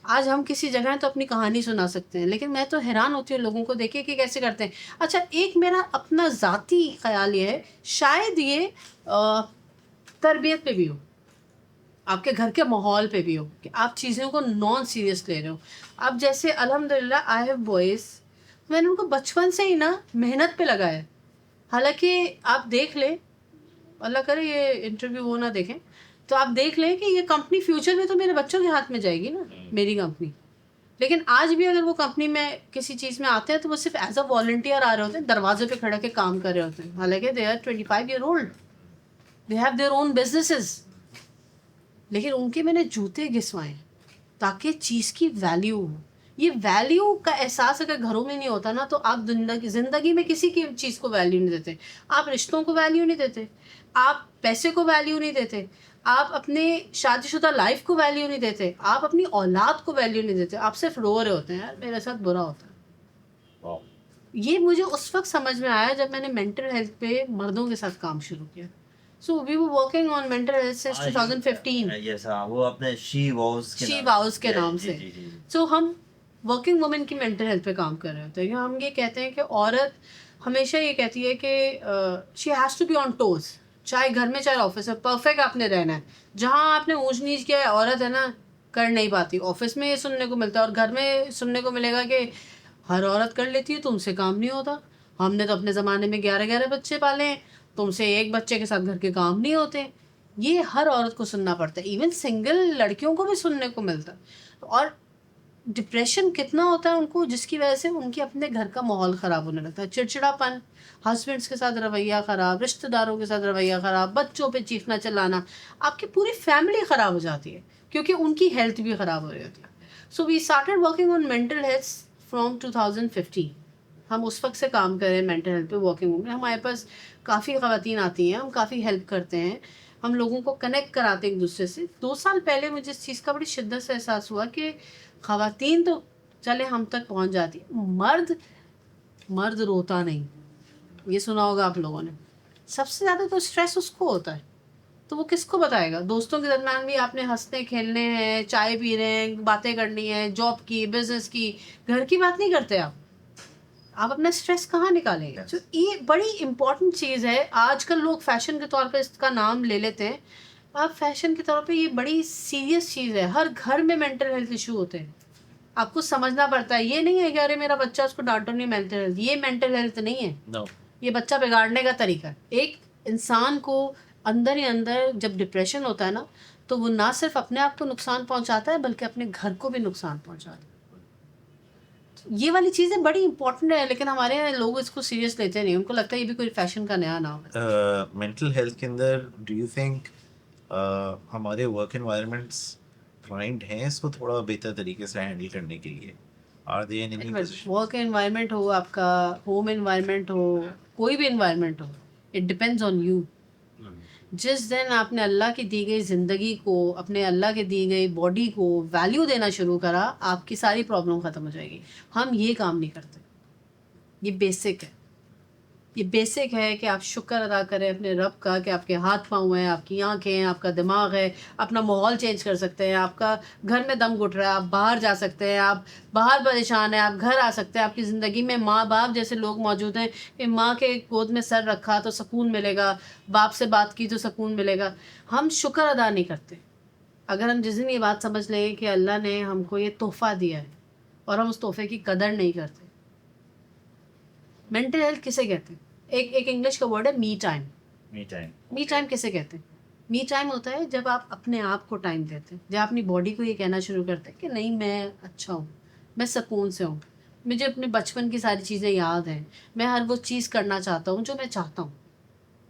آج ہم کسی جگہ ہیں تو اپنی کہانی سنا سکتے ہیں, لیکن میں تو حیران ہوتی ہوں لوگوں کو دیکھے کہ کیسے کرتے ہیں. اچھا ایک میرا اپنا ذاتی خیال یہ ہے, شاید یہ تربیت پہ بھی ہو, آپ کے گھر کے ماحول پہ بھی ہو, کہ آپ چیزوں کو نان سیریس لے رہے ہو. اب جیسے الحمدللہ آئی ہیو بوائز, میں نے ان کو بچپن سے ہی نا محنت پہ لگایا. حالانکہ آپ دیکھ لیں, اللہ کرے یہ انٹرویو وہ نہ دیکھیں, تو آپ دیکھ لیں کہ یہ کمپنی فیوچر میں تو میرے بچوں کے ہاتھ میں جائے گی نا, میری کمپنی. لیکن آج بھی اگر وہ کمپنی میں کسی چیز میں آتے ہیں تو وہ صرف ایز اے والنٹیئر آ رہے ہوتے ہیں, دروازے پہ کھڑے کے کام کر رہے ہوتے ہیں, حالانکہ they are 25 year old, they have their own businesses. لیکن ان کے میں نے جوتے گھسوائے تاکہ چیز کی ویلیو ہو. یہ ویلیو کا احساس اگر گھروں میں نہیں ہوتا نا تو آپ زندگی میں کسی کی چیز کو ویلیو نہیں دیتے. آپ رشتوں کو ویلیو نہیں دیتے, آپ پیسے کو ویلیو نہیں دیتے, آپ اپنے شادی شدہ لائف کو ویلیو نہیں دیتے, آپ اپنی اولاد کو ویلیو نہیں دیتے. آپ صرف رو رہے ہوتے ہیں یار میرے ساتھ برا ہوتا ہے. Wow. یہ مجھے اس وقت سمجھ میں آیا جب میں نے مینٹل ہیلتھ پہ مردوں کے ساتھ کام شروع کیا. So we were working on mental health since 2015. Yes, وہ اپنے she vows کے شی نام. واؤز کے Yeah, نام جی سے. جی جی. سو ہم ورکنگ وومن کی مینٹل ہیلتھ پہ کام کر رہے ہوتے ہیں. ہم یہ کہتے ہیں کہ عورت ہمیشہ یہ کہتی ہے کہ she has to be on toes, چاہے گھر میں چاہے آفس میں, پرفیکٹ آپ نے رہنا ہے. جہاں آپ نے اونچ نیچ کیا ہے عورت ہے نا کر نہیں پاتی. آفس میں یہ سننے کو ملتا ہے اور گھر میں سننے کو ملے گا کہ ہر عورت کر لیتی ہے, تم سے کام نہیں ہوتا. ہم نے تو اپنے زمانے میں 11 بچے پالے ہیں, تم سے ایک بچے کے ساتھ گھر کے کام نہیں ہوتے. یہ ہر عورت کو سننا پڑتا ہے, ایون سنگل لڑکیوں کو بھی سننے کو ملتا ہے. اور ڈپریشن کتنا ہوتا ہے ان کو, جس کی وجہ سے ان کے اپنے گھر کا ماحول خراب ہونے لگتا ہے. چڑچڑا پن, ہسبینڈس کے ساتھ رویہ خراب, رشتہ داروں کے ساتھ رویہ خراب, بچوں پہ چیخنا چلانا, آپ کی پوری فیملی خراب ہو جاتی ہے کیونکہ ان کی ہیلتھ بھی خراب ہو رہی ہوتی ہے. So we started working on mental health from 2015. ہم اس وقت سے کام کر رہے ہیں مینٹل ہیلتھ پہ ورکنگ وومن. ہمارے پاس کافی خواتین آتی ہیں, ہم کافی ہیلپ کرتے ہیں, ہم لوگوں کو کنیکٹ کراتے ہیں ایک دوسرے سے. 2 سال پہلے مجھے اس چیز کا بڑی شدت سے احساس ہوا کہ خواتین تو چلے ہم تک پہنچ جاتی, مرد روتا نہیں. یہ سنا ہوگا آپ لوگوں نے. سب سے زیادہ تو اسٹریس اس کو ہوتا ہے, تو وہ کس کو بتائے گا؟ دوستوں کے درمیان بھی آپ نے ہنسنے کھیلنے ہیں, چائے پی رہے ہیں, باتیں کرنی ہے, جاب کی, بزنس کی, گھر کی بات نہیں کرتے آپ اپنا اسٹریس کہاں نکالیں گے؟ تو یہ بڑی امپورٹنٹ چیز ہے. آج کل لوگ فیشن کے طور پہ اس کا نام لے لیتے ہیں. آپ فیشن کے طور پہ یہ بڑی سیریس چیز ہے. ہر گھر میں مینٹل ہیلتھ ایشو ہوتے ہیں, آپ کو سمجھنا پڑتا ہے. یہ نہیں ہے کہ ارے میرا بچہ اس کو ڈانٹو نہیں مینٹل ہیلتھ. یہ مینٹل ہیلتھ نہیں ہے, No. یہ بچہ بگاڑنے کا طریقہ ہے. ایک انسان کو اندر ہی اندر جب ڈپریشن ہوتا ہے نا, تو وہ نہ صرف اپنے آپ کو نقصان پہنچاتا ہے بلکہ اپنے گھر کو بھی نقصان پہنچاتا ہے. یہ والی چیزیں بڑی امپورٹنٹ ہے, لیکن ہمارے یہاں لوگ اس کو سیریس لیتے نہیں. ان کو لگتا ہے یہ بھی کوئی فیشن کا نیا نام ہے. مینٹل ہیلتھ کے اندر ڈو یو تھنک ہمارے ورک انوائرمنٹس پرائمڈ ہیں اس کو تھوڑا بہتر طریقے سے ہینڈل کرنے کے لیے؟ Are they in any position? Work environment ہو, آپ کا ہوم انوائرمنٹ ہو, کوئی بھی انوائرمنٹ ہو, اٹ ڈپینڈز آن یو. جس دن آپ نے اللہ کی دی گئی زندگی کو, اپنے اللہ کے دی گئی باڈی کو ویلیو دینا شروع کرا, آپ کی ساری پرابلم ختم ہو جائے گی. ہم یہ کام نہیں کرتے. یہ بیسک ہے, یہ بیسک ہے کہ آپ شکر ادا کریں اپنے رب کا کہ آپ کے ہاتھ پاؤں ہیں, آپ کی آنکھیں ہیں, آپ کا دماغ ہے, اپنا ماحول چینج کر سکتے ہیں, آپ کا گھر میں دم گھٹ رہا ہے, آپ باہر جا سکتے ہیں, آپ باہر پریشان ہیں, آپ گھر آ سکتے ہیں. آپ کی زندگی میں ماں باپ جیسے لوگ موجود ہیں کہ ماں کے گود میں سر رکھا تو سکون ملے گا, باپ سے بات کی تو سکون ملے گا. ہم شکر ادا نہیں کرتے. اگر ہم جس دن یہ بات سمجھ لیں کہ اللہ نے ہم کو یہ تحفہ دیا ہے اور ہم اس تحفے کی قدر نہیں کرتے. مینٹل ہیلتھ کسے کہتے ہیں؟ ایک انگلش کا ورڈ ہے می ٹائم. می ٹائم کسے کہتے ہیں؟ می ٹائم ہوتا ہے جب آپ اپنے آپ کو ٹائم دیتے ہیں, جب اپنی باڈی کو یہ کہنا شروع کرتے ہیں کہ نہیں میں اچھا ہوں, میں سکون سے ہوں, مجھے اپنے بچپن کی ساری چیزیں یاد ہیں, میں ہر وہ چیز کرنا چاہتا ہوں جو میں چاہتا ہوں.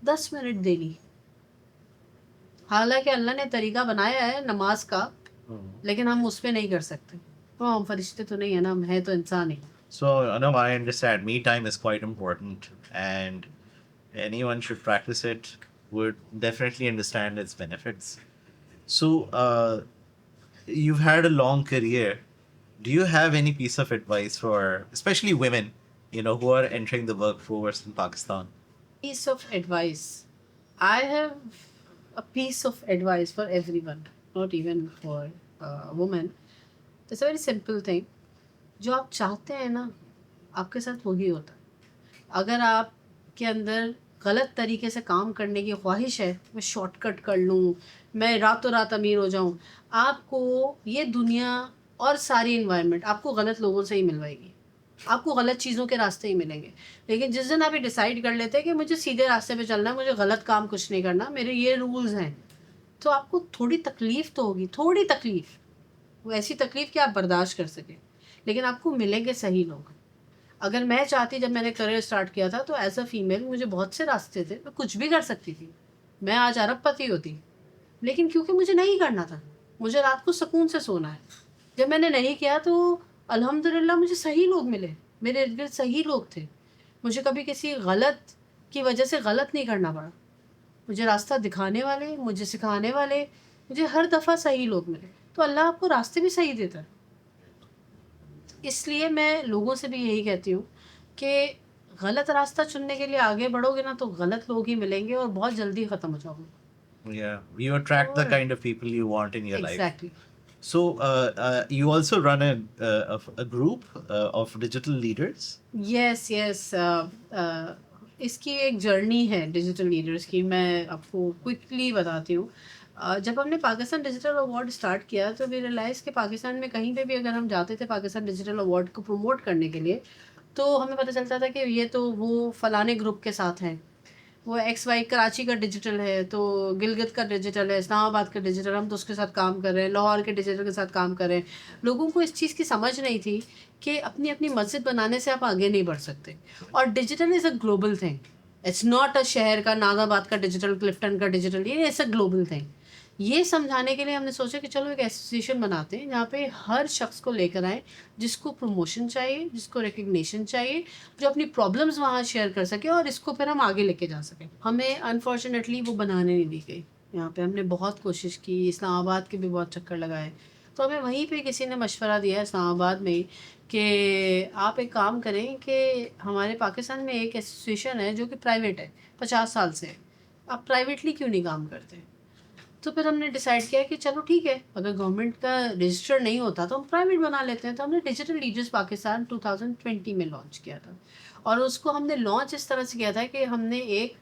10 منٹ ڈیلی. حالانکہ اللہ نے طریقہ بنایا ہے نماز کا, لیکن ہم اس پہ نہیں کر سکتے. تو ہم فرشتے تو نہیں ہیں نا, ہم ہیں تو انسان ہی. So, no, I understand. Me time is quite important, and anyone should practice it, would definitely understand its benefits. So, you've had a long career. Do you have any piece of advice for, especially women, who are entering the workforce in Pakistan? Piece of advice. I have a piece of advice for everyone, not even for women. It's a very simple thing. جو آپ چاہتے ہیں نا آپ کے ساتھ وہی ہوتا ہے. اگر آپ کے اندر غلط طریقے سے کام کرنے کی خواہش ہے, میں شارٹ کٹ کر لوں, میں راتوں رات امیر ہو جاؤں, آپ کو یہ دنیا اور ساری انوائرمنٹ آپ کو غلط لوگوں سے ہی ملوائے گی, آپ کو غلط چیزوں کے راستے ہی ملیں گے. لیکن جس دن آپ یہ ڈیسائیڈ کر لیتے ہیں کہ مجھے سیدھے راستے پہ چلنا ہے, مجھے غلط کام کچھ نہیں کرنا, میرے یہ رولز ہیں, تو آپ کو تھوڑی تکلیف تو ہوگی, تھوڑی تکلیف, وہ ایسی تکلیف کہ آپ برداشت کر سکیں, لیکن آپ کو ملیں گے صحیح لوگ. اگر میں چاہتی, جب میں نے کریئر اسٹارٹ کیا تھا تو ایز اے فیمیل مجھے بہت سے راستے تھے, میں کچھ بھی کر سکتی تھی, میں آج ارب پتی ہوتی, لیکن کیونکہ مجھے نہیں کرنا تھا, مجھے رات کو سکون سے سونا ہے. جب میں نے نہیں کیا تو الحمدللہ مجھے صحیح لوگ ملے, میرے ارد گرد صحیح لوگ تھے, مجھے کبھی کسی غلط کی وجہ سے غلط نہیں کرنا پڑا. مجھے راستہ دکھانے والے, مجھے سکھانے والے, مجھے ہر دفعہ صحیح لوگ ملے. تو اللہ آپ کو راستے بھی صحیح دیتا ہے. اس لیے میں لوگوں سے بھی یہی کہتی ہوں کہ غلط راستہ چننے کے لیے آگے بڑھو گے نا تو غلط لوگ ہی ملیں گے اور بہت جلدی ختم ہو جاؤ گے. Yeah, you attract the kind of people you want in your life. Exactly. So, you also run a group of digital leaders. یس یس اس کی ایک جرنی ہے ڈیجیٹل لیڈرس کی. میں آپ کو کوئکلی بتاتی ہوں. جب ہم نے پاکستان ڈیجیٹل ایوارڈ اسٹارٹ کیا تو وی ریئلائز کہ پاکستان میں کہیں پہ بھی اگر ہم جاتے تھے پاکستان ڈیجیٹل ایوارڈ کو پروموٹ کرنے کے لیے تو ہمیں پتہ چلتا تھا کہ یہ تو وہ فلانے گروپ کے ساتھ ہیں, وہ ایکس وائی کراچی کا ڈیجیٹل ہے تو گلگت کا ڈیجیٹل ہے, اسلام آباد کا ڈیجیٹل, ہم تو اس کے ساتھ کام کر رہے ہیں, لاہور کے ڈیجیٹل کے ساتھ کام کر رہے ہیں. لوگوں کو اس چیز کی سمجھ نہیں تھی کہ اپنی اپنی مسجد بنانے سے آپ آگے نہیں بڑھ سکتے. اور digital is a global thing, it's not a شہر کا ناز آباد کا ڈیجیٹل, کلفٹن کا ڈیجیٹل, یہ اٹس اے گلوبل تھنگ. یہ سمجھانے کے لیے ہم نے سوچا کہ چلو ایک ایسوسیشن بناتے ہیں جہاں پہ ہر شخص کو لے کر آئیں جس کو پروموشن چاہیے, جس کو ریکگنیشن چاہیے, جو اپنی پرابلمس وہاں شیئر کر سکے اور اس کو پھر ہم آگے لے کے جا سکیں. ہمیں انفارچونیٹلی وہ بنانے نہیں دی گئی. یہاں پہ ہم نے بہت کوشش کی, اسلام آباد کے بھی بہت چکر لگائے, تو ہمیں وہیں پہ کسی نے مشورہ دیا اسلام آباد میں کہ آپ ایک کام کریں کہ ہمارے پاکستان میں ایک ایسوسیشن ہے جو کہ پرائیویٹ ہے, 50 سال سے, آپ پرائیویٹلی کیوں نہیں کام کرتے. تو پھر ہم نے ڈیسائیڈ کیا کہ چلو ٹھیک ہے, اگر گورنمنٹ کا رجسٹر نہیں ہوتا تو ہم پرائیویٹ بنا لیتے ہیں. تو ہم نے ڈیجیٹل لیڈرز پاکستان 2020 میں لانچ کیا تھا, اور اس کو ہم نے لانچ اس طرح سے کیا تھا کہ ہم نے ایک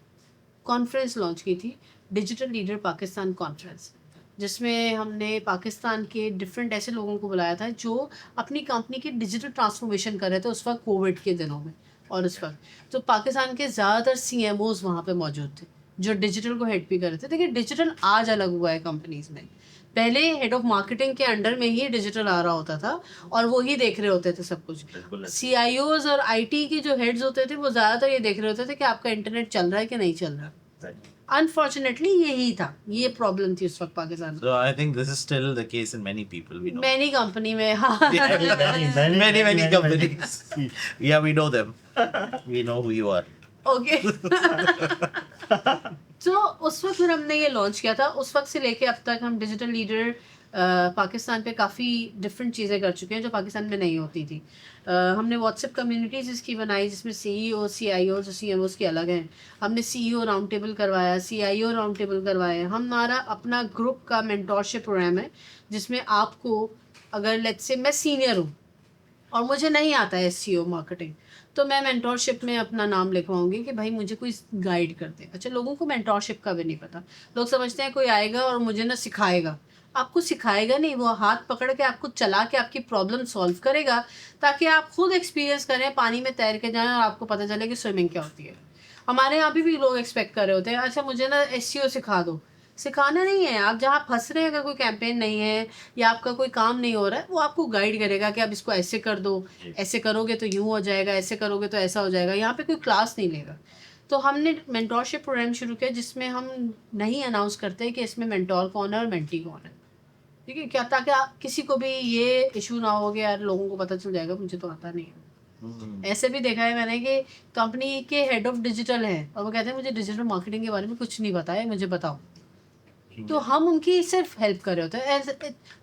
کانفرنس لانچ کی تھی, ڈیجیٹل لیڈر پاکستان کانفرنس, جس میں ہم نے پاکستان کے ڈفرینٹ ایسے لوگوں کو بلایا تھا جو اپنی کمپنی کی ڈیجیٹل ٹرانسفارمیشن کر رہے تھے اس وقت کووڈ کے دنوں میں. اور اس وقت تو پاکستان کے زیادہ تر سی ایم اوز وہاں پہ موجود تھے جو ڈیجیٹل کو ہیڈ بھی کر رہے تھے. دیکھیے ڈیجیٹل آج الگ ہوا ہے کمپنیز میں, پہلے ہیڈ آف مارکیٹنگ کے انڈر میں ہی ڈیجیٹل آ رہا ہوتا تھا اور وہی دیکھ رہے ہوتے تھے سب کچھ. سی آئی اوز اور آئی ٹی کے جو ہیڈز ہوتے تھے وہ زیادہ تر یہ دیکھ رہے ہوتے تھے کہ آپ کا انٹرنیٹ چل رہا ہے کہ نہیں چل رہا. انفارچونیٹلی یہی تھا, یہ پرابلم تھی اس وقت پاکستان میں. So, I think this is still the case in many people we know. Many company میں ہاں Many companies. Yeah, we know them. We know who you are. Okay. تو اس وقت پھر ہم نے یہ لانچ کیا تھا. اس وقت سے لے کے اب تک ہم ڈیجیٹل لیڈر پاکستان پہ کافی ڈفرینٹ چیزیں کر چکے ہیں جو پاکستان میں نہیں ہوتی تھی. ہم نے واٹس ایپ کمیونٹیز اس کی بنائی جس میں سی ای او, سی آئی اوز اور سی ایم اوز کے الگ ہیں. ہم نے سی ای او راؤنڈ ٹیبل کروایا, سی آئی او راؤنڈ ٹیبل کروائے. ہمارا اپنا گروپ کا مینٹورشپ پروگرام ہے جس میں آپ کو اگر لیٹس سے میں سینئر ہوں اور مجھے نہیں آتا ہے ایس سی او مارکیٹنگ, تو میں مینٹورشپ میں اپنا نام لکھواؤں گی کہ بھائی مجھے کوئی گائیڈ کر دے. اچھا, لوگوں کو مینٹورشپ کا بھی نہیں پتا. لوگ سمجھتے ہیں کوئی آئے گا اور مجھے نا سکھائے گا. آپ کو سکھائے گا نہیں, وہ ہاتھ پکڑ کے آپ کو چلا کے آپ کی پرابلم سالو کرے گا تاکہ آپ خود ایکسپیرینس کریں, پانی میں تیر کے جائیں اور آپ کو پتہ چلے کہ سوئمنگ کیا ہوتی ہے. ہمارے یہاں بھی لوگ ایکسپیکٹ کر رہے ہوتے ہیں اچھا مجھے نا ایس سی او سکھا دو. سکھانا نہیں ہے, آپ جہاں پھنس رہے ہیں اگر کوئی کیمپین نہیں ہے یا آپ کا کوئی کام نہیں ہو رہا ہے وہ آپ کو گائیڈ کرے گا کہ آپ اس کو ایسے کر دو, ایسے کرو گے تو یوں ہو جائے گا, ایسے کرو گے تو ایسا ہو جائے گا. یہاں پہ کوئی کلاس نہیں لے گا. تو ہم نے مینٹورشپ پروگرام شروع کیا جس میں ہم نہیں اناؤنس کرتے کہ اس میں مینٹور کون ہے اور مینٹی کون ہے, ٹھیک ہے, کیا تاکہ کسی کو بھی یہ ایشو نہ ہو کہ یار لوگوں کو پتہ چل جائے گا مجھے تو آتا نہیں ہے. ایسے بھی دیکھا ہے میں نے کہ کمپنی کے ہیڈ آف ڈیجیٹل ہیں اور وہ کہتے ہیں مجھے ڈیجیٹل مارکیٹنگ کے بارے میں کچھ نہیں پتا ہے, مجھے بتاؤ. تو ہم ان کی صرف ہیلپ کر رہے ہوتے ہیں,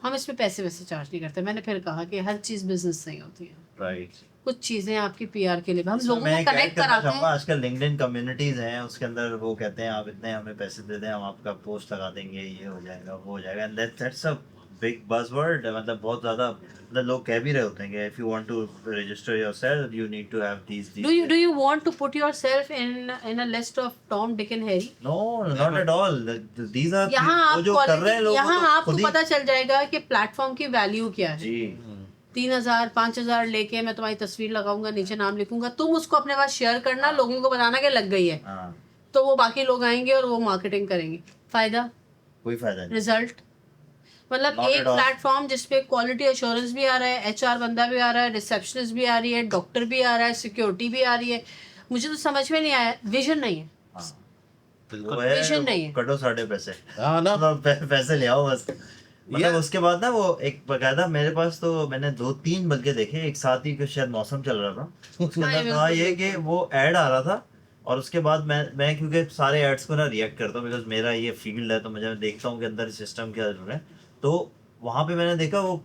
ہم اس میں پیسے ویسے چارج نہیں کرتے. میں نے پھر کہا کہ ہر چیز بزنس نہیں ہوتی ہے, Right. کچھ چیزیں آپ کی پی آر کے لیے ہم لوگوں میں کو کنیکٹ کراتے ہیں. آج کل لنکڈ کمیونٹیز ہیں, اس کے اندر وہ کہتے ہیں آپ اتنے ہمیں پیسے دے دیں, ہم آپ کا پوسٹ لگا دیں گے, یہ ہو جائے گا, وہ ہو جائے گا. And that's a big buzz word. مطلب بہت زیادہ لوگ کہہ بھی رہے ہوتے ہیں کہ if you want to register yourself you need to have these Do you want to put yourself in a list of Tom, Dick and Harry? No, not at all. These are یہاں وہ جو کر رہے ہیں لوگ, یہاں آپ کو پتہ چل جائے گا کہ پلیٹ فارم کی ویلیو کیا ہے. جی 3,000 5,000 لے کے میں تمہاری تصویر لگاؤں گا, نیچے نام لکھوں گا, تم اس کو اپنے پاس شیئر کرنا, لوگوں کو بتانا کہ لگ گئی ہے, تو وہ باقی لوگ آئیں گے اور وہ مارکیٹنگ کریں گے. فائدہ کوئی فائدہ نہیں. رزلٹ مطلب ایک پلیٹ فارم جس پہ کوالٹی ایشورنس بھی آ رہا ہے, ایچ آر بندہ بھی آ رہا ہے, ریسیپشنسٹ بھی آ رہی ہے, ڈاکٹر بھی آ رہا ہے, سیکورٹی بھی آ رہی ہے. مجھے تو سمجھ میں نہیں آیا, ویژن نہیں ہے, ویژن نہیں ہے. کٹو ساڑھے پیسے, ہاں نا, پیسے لے آؤ بس. مطلب اس کے بعد نا وہ ایک باقاعدہ میرے پاس تو میں نے 2-3 بلکہ دیکھے ایک ساتھ ہی, کہ شاید موسم چل رہا تھا, اس کے اندر تھا یہ کہ وہ ایڈ آ رہا تھا, اور اس کے بعد میں کیونکہ سارے ایڈس کو نا ریئیکٹ کرتا ہوں بیکاز میرا یہ فیلڈ ہے, تو مجھے دیکھتا ہوں کہ اندر سسٹم کیا ضرور ہے. تو وہاں پہ میں نے دیکھا وہ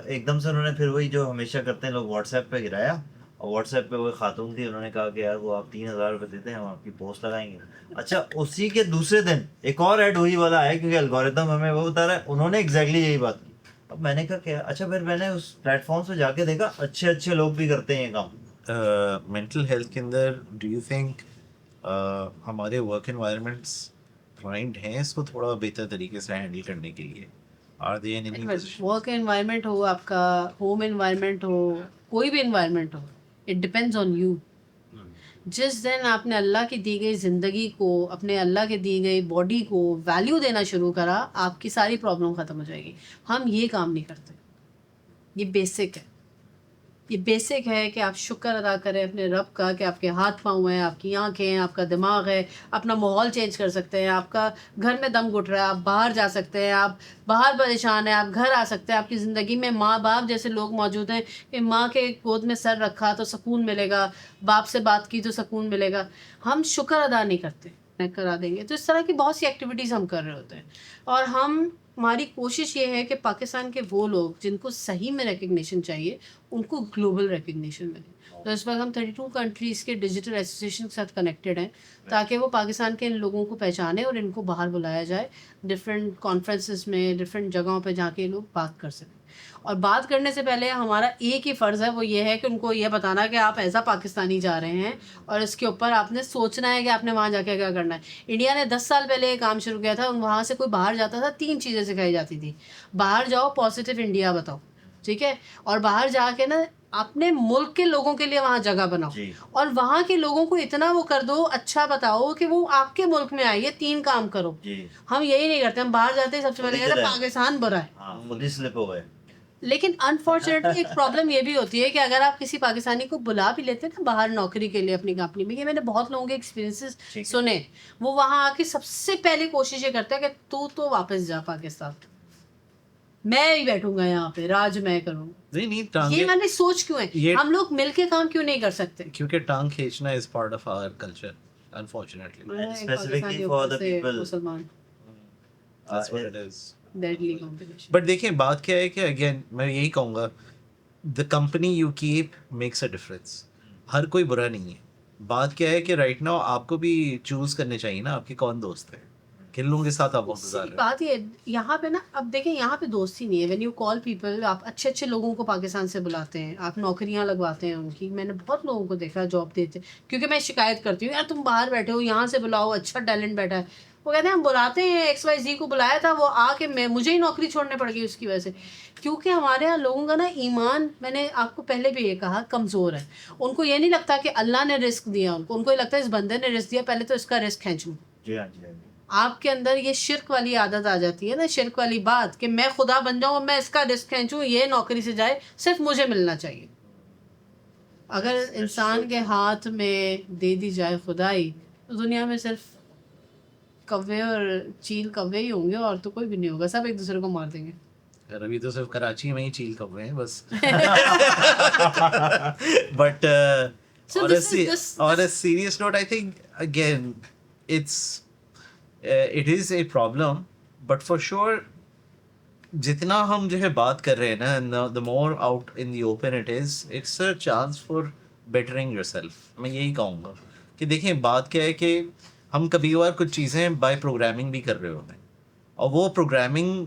ایک دم سے انہوں نے پھر وہی جو ہمیشہ کرتے ہیں لوگ واٹس ایپ پہ گرایا, اور واٹس ایپ پہ وہ خاتون تھی, انہوں نے کہا کہ یار وہ آپ 3,000 روپے دیتے ہیں, ہم آپ کی پوسٹ لگائیں گے. اچھا اسی کے دوسرے دن ایک اور ایڈ وہی والا ہے, کیونکہ الگوریتم ہمیں وہ بتا رہا ہے, انہوں نے ایگزیکٹلی یہی بات کی. اب میں نے کہا کہ اچھا, پھر میں نے اس پلیٹ فارم سے جا کے دیکھا اچھے اچھے لوگ بھی کرتے ہیں یہ کام. مینٹل ہیلتھ کے اندر ڈو یو تھنک ہمارے ورک انوائرمنٹس پرائمڈ ہیں اس کو تھوڑا بہتر طریقے سے ہینڈل کرنے کے لیے؟ Are they in any position? Work environment ہو, آپ کا ہوم انوائرمنٹ ہو, کوئی بھی انوائرمنٹ ہو, اٹ ڈپینڈز آن یو. جس دن آپ نے اللہ کی دی گئی زندگی کو, اپنے اللہ کے دی گئی باڈی کو ویلیو دینا شروع کرا, آپ کی ساری پرابلم ختم ہو جائے گی. ہم یہ کام نہیں کرتے. یہ بیسک ہے, یہ بیسک ہے کہ آپ شکر ادا کریں اپنے رب کا کہ آپ کے ہاتھ پاؤں ہیں, آپ کی آنکھیں ہیں, آپ کا دماغ ہے, اپنا ماحول چینج کر سکتے ہیں, آپ کا گھر میں دم گھٹ رہا ہے, آپ باہر جا سکتے ہیں, آپ باہر پریشان ہیں, آپ گھر آ سکتے ہیں, آپ کی زندگی میں ماں باپ جیسے لوگ موجود ہیں کہ ماں کے گود میں سر رکھا تو سکون ملے گا, باپ سے بات کی تو سکون ملے گا. ہم شکر ادا نہیں کرتے, کرا دیں گے. تو اس طرح کی بہت سی ایکٹیویٹیز ہم کر رہے ہوتے ہیں, اور ہماری کوشش یہ ہے کہ پاکستان کے وہ لوگ جن کو صحیح میں ریکگنیشن چاہیے ان کو گلوبل ریکگنیشن ملے. تو اس وقت ہم 32 کنٹریز کے ڈیجیٹل ایسوسیشن کے ساتھ کنیکٹیڈ ہیں تاکہ وہ پاکستان کے ان لوگوں کو پہچانے اور ان کو باہر بلایا جائے ڈفرینٹ کانفرنسز میں, ڈفرینٹ جگہوں پہ جا کے لوگ بات کر سکیں. اور بات کرنے سے پہلے ہمارا ایک ہی فرض ہے, وہ یہ ہے کہ ان کو یہ بتانا کہ آپ ایسا پاکستانی جا رہے ہیں اور اس کے اوپر آپ نے سوچنا ہے کہ آپ نے وہاں جا کے کیا کرنا ہے. انڈیا نے 10 سال پہلے یہ کام شروع کیا تھا, وہاں سے کوئی باہر جاتا تھا 3 چیزیں سکھائی جاتی تھی. باہر جاؤ, پازیٹیو انڈیا بتاؤ, ٹھیک ہے, اور باہر جا کے نا اپنے ملک کے لوگوں کے لیے وہاں جگہ بناؤ, اور وہاں کے لوگوں کو اتنا وہ کر دو, اچھا بتاؤ کہ وہ آپ کے ملک میں آئیے, 3 کام کرو. ہم یہی نہیں کرتے, ہم باہر جاتے ہیں سب سے پہلے کہتے ہیں پاکستان برا ہے. لیکن انفارچونیٹلی ایک پرابلم یہ بھی ہوتی ہے کہ اگر آپ کسی پاکستانی کو بلا بھی لیتے ہیں نا باہر نوکری کے لیے اپنی کمپنی میں, یہ میں نے بہت لوگوں کے ایکسپیرینسز سنے, وہ وہاں آ کے سب سے پہلی کوشش یہ کرتا ہے کہ تو واپس جا پاکستان, میں ہی بیٹھوں گا یہاں پہ, راج میں کروں. یہ میں نے سوچ کیوں ہے, ہم لوگ مل کے کام کیوں نہیں کر سکتے؟ کیونکہ ٹانگ کھینچنا is part of our culture unfortunately. Specifically for the people. مسلمان That's what it is. deadly combination. But دیکھیں بات کیا ہے کہ اگین میں یہی کہوں گا, the company you keep makes a difference. ہر کوئی برا نہیں ہے. بات کیا ہے کہ رائٹ ناؤ آپ کو بھی چوز کرنے چاہیے نا آپ کے کون دوست ہیں, کن لوگوں کے ساتھ آپ وقت گزار رہے ہیں. بات یہ یہاں پہ نا, اب دیکھیں یہاں پہ دوستی نہیں ہے. وین یو کال پیپل, آپ اچھے اچھے لوگوں کو پاکستان سے بلاتے ہیں, آپ نوکریاں لگواتے ہیں ان کی. میں نے بہت لوگوں کو دیکھا جاب دیتے, کیونکہ میں شکایت کرتی ہوں یار تم باہر بیٹھے ہو, یہاں سے بلاؤ, اچھا ٹیلنٹ بیٹھا ہے. وہ کہتے ہیں ہم بلاتے ہیں, XYZ کو بلایا تھا, وہ آ کے مجھے ہی نوکری چھوڑنے پڑ گئی اس کی وجہ سے. کیونکہ ہمارے یہاں لوگوں کا نا ایمان, میں نے آپ کو پہلے بھی یہ کہا, کمزور ہے. ان کو یہ نہیں لگتا کہ اللہ نے رزق دیا ان کو یہ لگتا ہے اس بندے نے رزق دیا, پہلے تو اس کا رزق کھینچوں. آپ کے اندر یہ شرک والی عادت آ جاتی ہے نا, شرک والی بات کہ میں خدا بن جاؤں اور میں اس کا رزق کھینچوں, یہ نوکری سے جائے, صرف مجھے ملنا چاہیے. اگر انسان کے ہاتھ میں دے دی جائے خدائی, تو دنیا میں صرف کوے اور چیل کوے ہی ہوں گے, اور تو کوئی بھی نہیں ہوگا, سب ایک دوسرے کو مار دیں گے. ابھی تو صرف کراچی میں ہی چیل کوے ہیں بس. But on a serious note, I think again it is a problem, but for sure جتنا ہم جو ہے بات کر رہے ہیں نا, the more out in the open it is, it's a chance for bettering yourself. میں یہی کہوں گا کہ دیکھیں بات کیا ہے کہ ہم کبھی کبھار کچھ چیزیں بائی پروگرامنگ بھی کر رہے ہوتے ہیں, اور وہ پروگرامنگ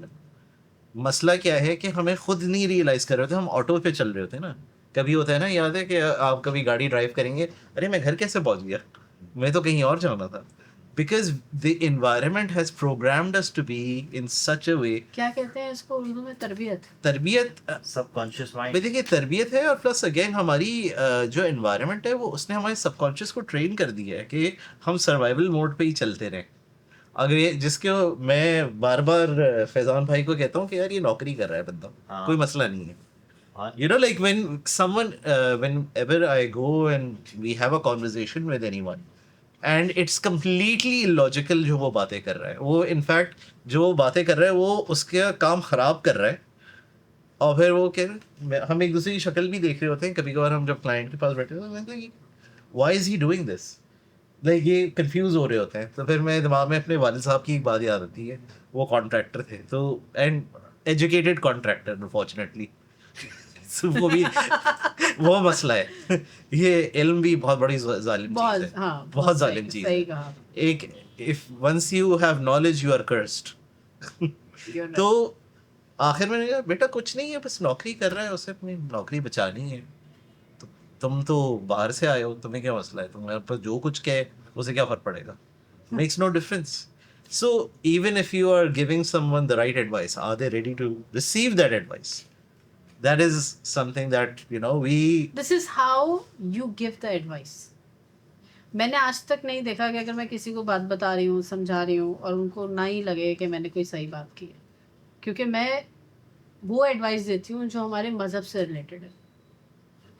مسئلہ کیا ہے کہ ہمیں خود نہیں ریئلائز کر رہے ہوتے, ہم آٹو پہ چل رہے ہوتے ہیں نا. کبھی ہوتا ہے نا, یاد ہے کہ آپ کبھی گاڑی ڈرائیو کریں گے, ارے میں گھر کیسے پہنچ گیا, میں تو کہیں اور جانا تھا. Because the environment has programmed us to be in such a way. کیا کہتے ہیں اس کو اردو میں, تربیت سب کانشیس مائنڈ. دیکھیے تربیت ہے, اور پلس اگین ہماری جو انوائرمنٹ ہے وہ اس نے ہمارے سب کانشیس کو ٹرین کر دیا ہے کہ ہم سروائیول موڈ پہ ہی چلتے رہیں. اگر یہ جس کے میں بار بار فیضان بھائی کو کہتا ہوں کہ یار یہ نوکری کر رہا ہے بندہ, کوئی مسئلہ نہیں ہے. You know, like whenever I go and we have a conversation with anyone, and it's completely illogical جو وہ باتیں کر رہا ہے, وہ انفیکٹ جو وہ باتیں کر رہا ہے وہ اس کا کام خراب کر رہا ہے. اور پھر وہ کہ ہم ایک دوسرے کی شکل بھی دیکھ رہے ہوتے ہیں, کبھی کبھار ہم جب کلائنٹ کے پاس بیٹھے ہوتے ہیں, why is he doing this, like یہ کنفیوز ہو رہے ہوتے ہیں. تو پھر میں دماغ میں اپنے والد صاحب کی ایک بات یاد آتی ہے, وہ کانٹریکٹر تھے, تو اینڈ ایجوکیٹڈ کانٹریکٹر انفارچونیٹلی. وہ بھی وہ مسئلہ ہے. یہ علم بھی بہت بڑی ظالم چیز ہے, ہاں بہت ظالم چیز صحیح ہے. کہا. ایک if once you have knowledge you are cursed. You're right. تو آخر میں نے کہا بیٹا کچھ نہیں ہے, بس نوکری کر رہا ہے, اسے اپنی نوکری بچانی ہے. تم تو باہر سے آئے ہو, تمہیں کیا مسئلہ ہے, تمہارے پاس جو کچھ کہے اسے کیا فرق پڑے گا, makes no difference. So even if you are giving someone the right advice, are they ready to receive that advice? That is something that, you know, This is how you give the advice. میں نے آج تک نہیں دیکھا کہ اگر میں کسی کو بات بتا رہی ہوں, سمجھا رہی ہوں, اور ان کو نہ ہی لگے کہ میں نے کوئی صحیح بات کی ہے, کیونکہ میں وہ ایڈوائس دیتی ہوں جو ہمارے مذہب سے ریلیٹڈ ہے.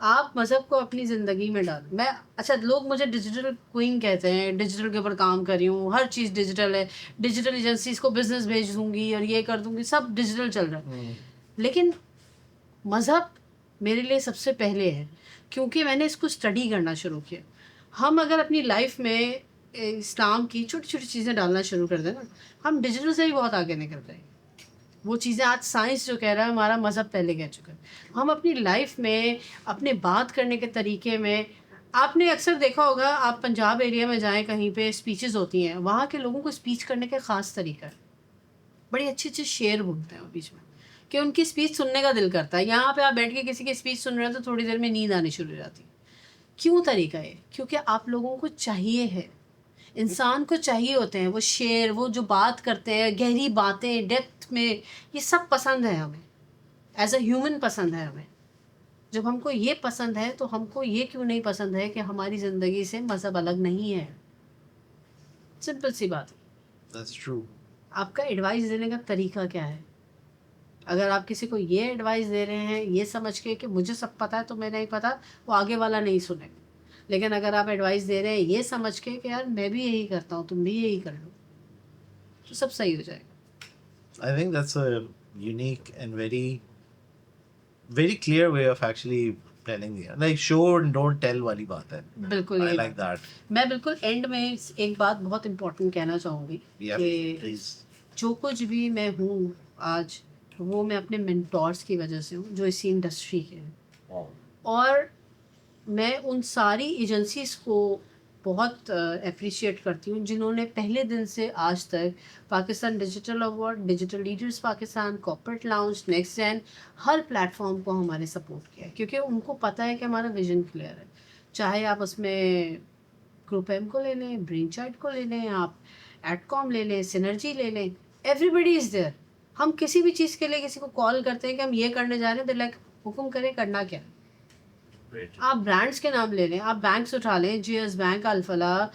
آپ مذہب کو اپنی زندگی میں ڈالیں. میں اچھا لوگ مجھے ڈیجیٹل کوئن کہتے ہیں, ڈیجیٹل کے اوپر کام کر رہی ہوں, ہر چیز ڈیجیٹل ہے, ڈیجیٹل ایجنسیز کو بزنس بھیج دوں گی اور یہ کر دوں گی, سب ڈیجیٹل چل رہا ہے. لیکن مذہب میرے لیے سب سے پہلے ہے, کیونکہ میں نے اس کو اسٹڈی کرنا شروع کیا. ہم اگر اپنی لائف میں اسلام کی چھوٹی چھوٹی چیزیں ڈالنا شروع کر دیں نا, ہم ڈیجیٹل سے بھی بہت آگے نکل جائیں گے. وہ چیزیں آج سائنس جو کہہ رہا ہے ہمارا مذہب پہلے کہہ چکا ہے. ہم اپنی لائف میں اپنے بات کرنے کے طریقے میں, آپ نے اکثر دیکھا ہوگا, آپ پنجاب ایریا میں جائیں کہیں پہ اسپیچز ہوتی ہیں, وہاں کے لوگوں کو اسپیچ کرنے کا خاص طریقہ ہے. بڑی اچھے اچھے شعر بولتے ہیں وہ بیچ میں, کہ ان کی اسپیچ سننے کا دل کرتا ہے. یہاں پہ آپ بیٹھ کے کسی کی اسپیچ سن رہے ہیں تو تھوڑی دیر میں نیند آنی شروع ہو جاتی ہے. کیوں طریقہ ہے؟ کیونکہ آپ لوگوں کو چاہیے ہے, انسان کو چاہیے ہوتے ہیں وہ شعر, وہ جو بات کرتے ہیں, گہری باتیں, ڈیپتھ میں, یہ سب پسند ہے ہمیں, ایز اے ہیومن پسند ہے ہمیں. جب ہم کو یہ پسند ہے تو ہم کو یہ کیوں نہیں پسند ہے کہ ہماری زندگی سے مذہب الگ نہیں ہے. سمپل سی بات. that's true. آپ کا ایڈوائس دینے کا طریقہ کیا ہے؟ اگر آپ کسی کو یہ ایڈوائس دے رہے ہیں یہ سمجھ کے کہ مجھے سب پتہ ہے تو میں نہیں پتہ, وہ آگے والا نہیں سنے. لیکن اگر آپ ایڈوائس دے رہے ہیں یہ سمجھ کے کہ یار میں بھی یہی کرتا ہوں, تم بھی یہی کر لو, تو سب صحیح ہو جائے گا. I think that's a unique and very very clear way of actually telling you, like show and don't tell والی بات ہے. بالکل I یہ like that. میں بالکل اینڈ میں ایک بات بہت امپورٹنٹ کہنا چاہوں گی Yeah, کہ please. جو کچھ بھی میں ہوں آج, وہ میں اپنے مینٹورس کی وجہ سے ہوں جو اسی انڈسٹری کے ہیں. اور میں ان ساری ایجنسیز کو بہت اپریشیٹ کرتی ہوں جنہوں نے پہلے دن سے آج تک Pakistan digital award, digital leaders Pakistan, corporate lounge, next gen, ہر پلیٹ فارم کو ہمارے سپورٹ کیا ہے, کیونکہ ان کو پتہ ہے کہ ہمارا ویژن کلیئر ہے. چاہے آپ اس میں گروپ ایم کو لے لیں, برین چارٹ کو لے لیں, آپ ایٹ کام لے لیں, سینرجی لے لیں, ایوری بڈی از دیئر. ہم کسی بھی چیز کے لیے کسی کو کال کرتے ہیں کہ ہم یہ کرنے جا رہے ہیں, تو لائک حکم کریں, کرنا کیا. آپ برانڈس کے نام لے لیں, آپ بینکس اٹھا لیں, جی ایس بینک, الفلاح,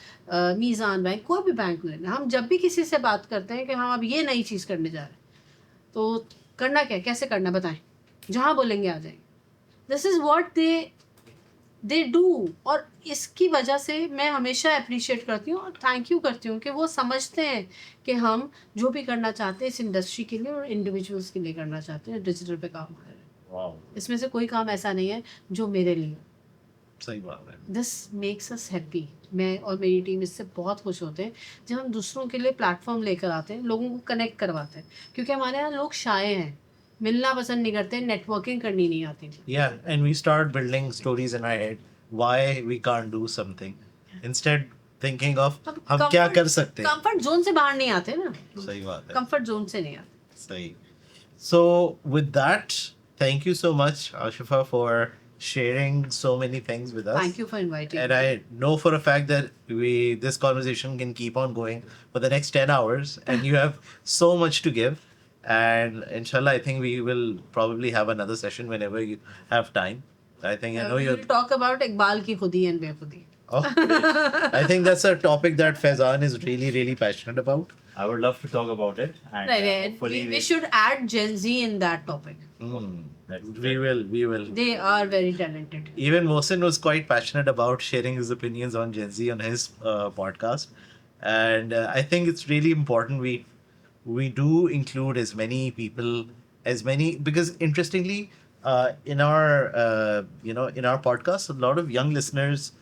میزان بینک, کوئی بھی بینک لے لیں. ہم جب بھی کسی سے بات کرتے ہیں کہ ہم اب یہ نئی چیز کرنے جا رہے ہیں, تو کرنا کیا, کیسے کرنا بتائیں, جہاں بولیں گے آ جائیں گے. دس از واٹ دے ڈو. اور اس کی وجہ سے میں ہمیشہ اپریشیٹ کرتی ہوں اور تھینک یو کرتی ہوں کہ وہ سمجھتے ہیں کہ ہم جو بھی کرنا چاہتے ہیں اس انڈسٹری کے لیے اور انڈیویجولس کے لیے کرنا چاہتے ہیں, ڈیجیٹل پہ کام کر رہے ہیں. اس میں سے کوئی کام ایسا نہیں ہے جو میرے لیے. صحیح بات ہے. This makes us happy. میں اور میری ٹیم اس سے بہت خوش ہوتے ہیں جب ہم دوسروں کے لیے پلیٹ فارم لے کر آتے ہیں, لوگوں کو کنیکٹ کرواتے ہیں, کیونکہ ہمارے یہاں لوگ شائع ہیں, ملنا پسند نہیں کرتے, نیٹ ورکنگ کرنی نہیں آتی. Yeah, and we start building stories in our head why we can't do something instead thinking of ہم کیا کر سکتے ہیں. کمفرٹ زون سے باہر نہیں آتے نا. صحیح بات ہے. کمفرٹ زون سے نہیں آتے. صحیح. So with that, thank you so much, Ashifa, for sharing so many things with us. Thank you for inviting And me. I know for a fact that this conversation can keep on going for the next 10 hours and you have so much to give. And inshallah, I think we will probably have another session whenever you have time. I think I know We you're... will talk about Iqbal کی خودی and بے خودی. Oh, I think that's a topic that Faizan is really, really passionate about. I would love to talk about it. And hopefully We should add Gen Z in that topic. We will. They are very talented. Even Mohsin was quite passionate about sharing his opinions on Gen Z on his podcast. And I think it's really important we do include as many people, because interestingly, in our podcast, a lot of young listeners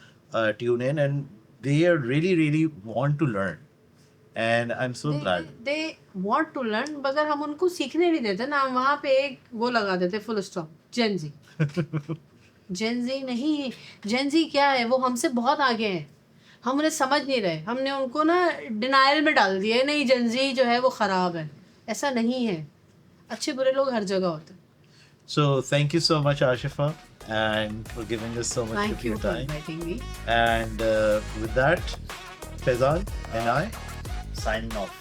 tune in and they are really, really want to learn. And I'm so glad. They want to learn, مگر ہم ان کو سیکھنے نہیں دیتے نا. ہم وہاں پہ ایک وہ لگا دیتے full stop, Gen Z. Gen Z نہیں، جینزی کیا ہے، وہ ہم سے بہت آگے ہیں، ہم انہیں سمجھ نہیں رہے، ہم نے ان کو نا ڈینائل میں ڈال دیا ہے، نہیں جینزی جو ہے وہ خراب ہے، ایسا نہیں ہے، اچھے برے لوگ ہر جگہ ہوتے ہیں. So thank you so much, Ashifa, and for giving us so much Thank of you your for time. inviting me. And with that, Faizan and I. Signing off.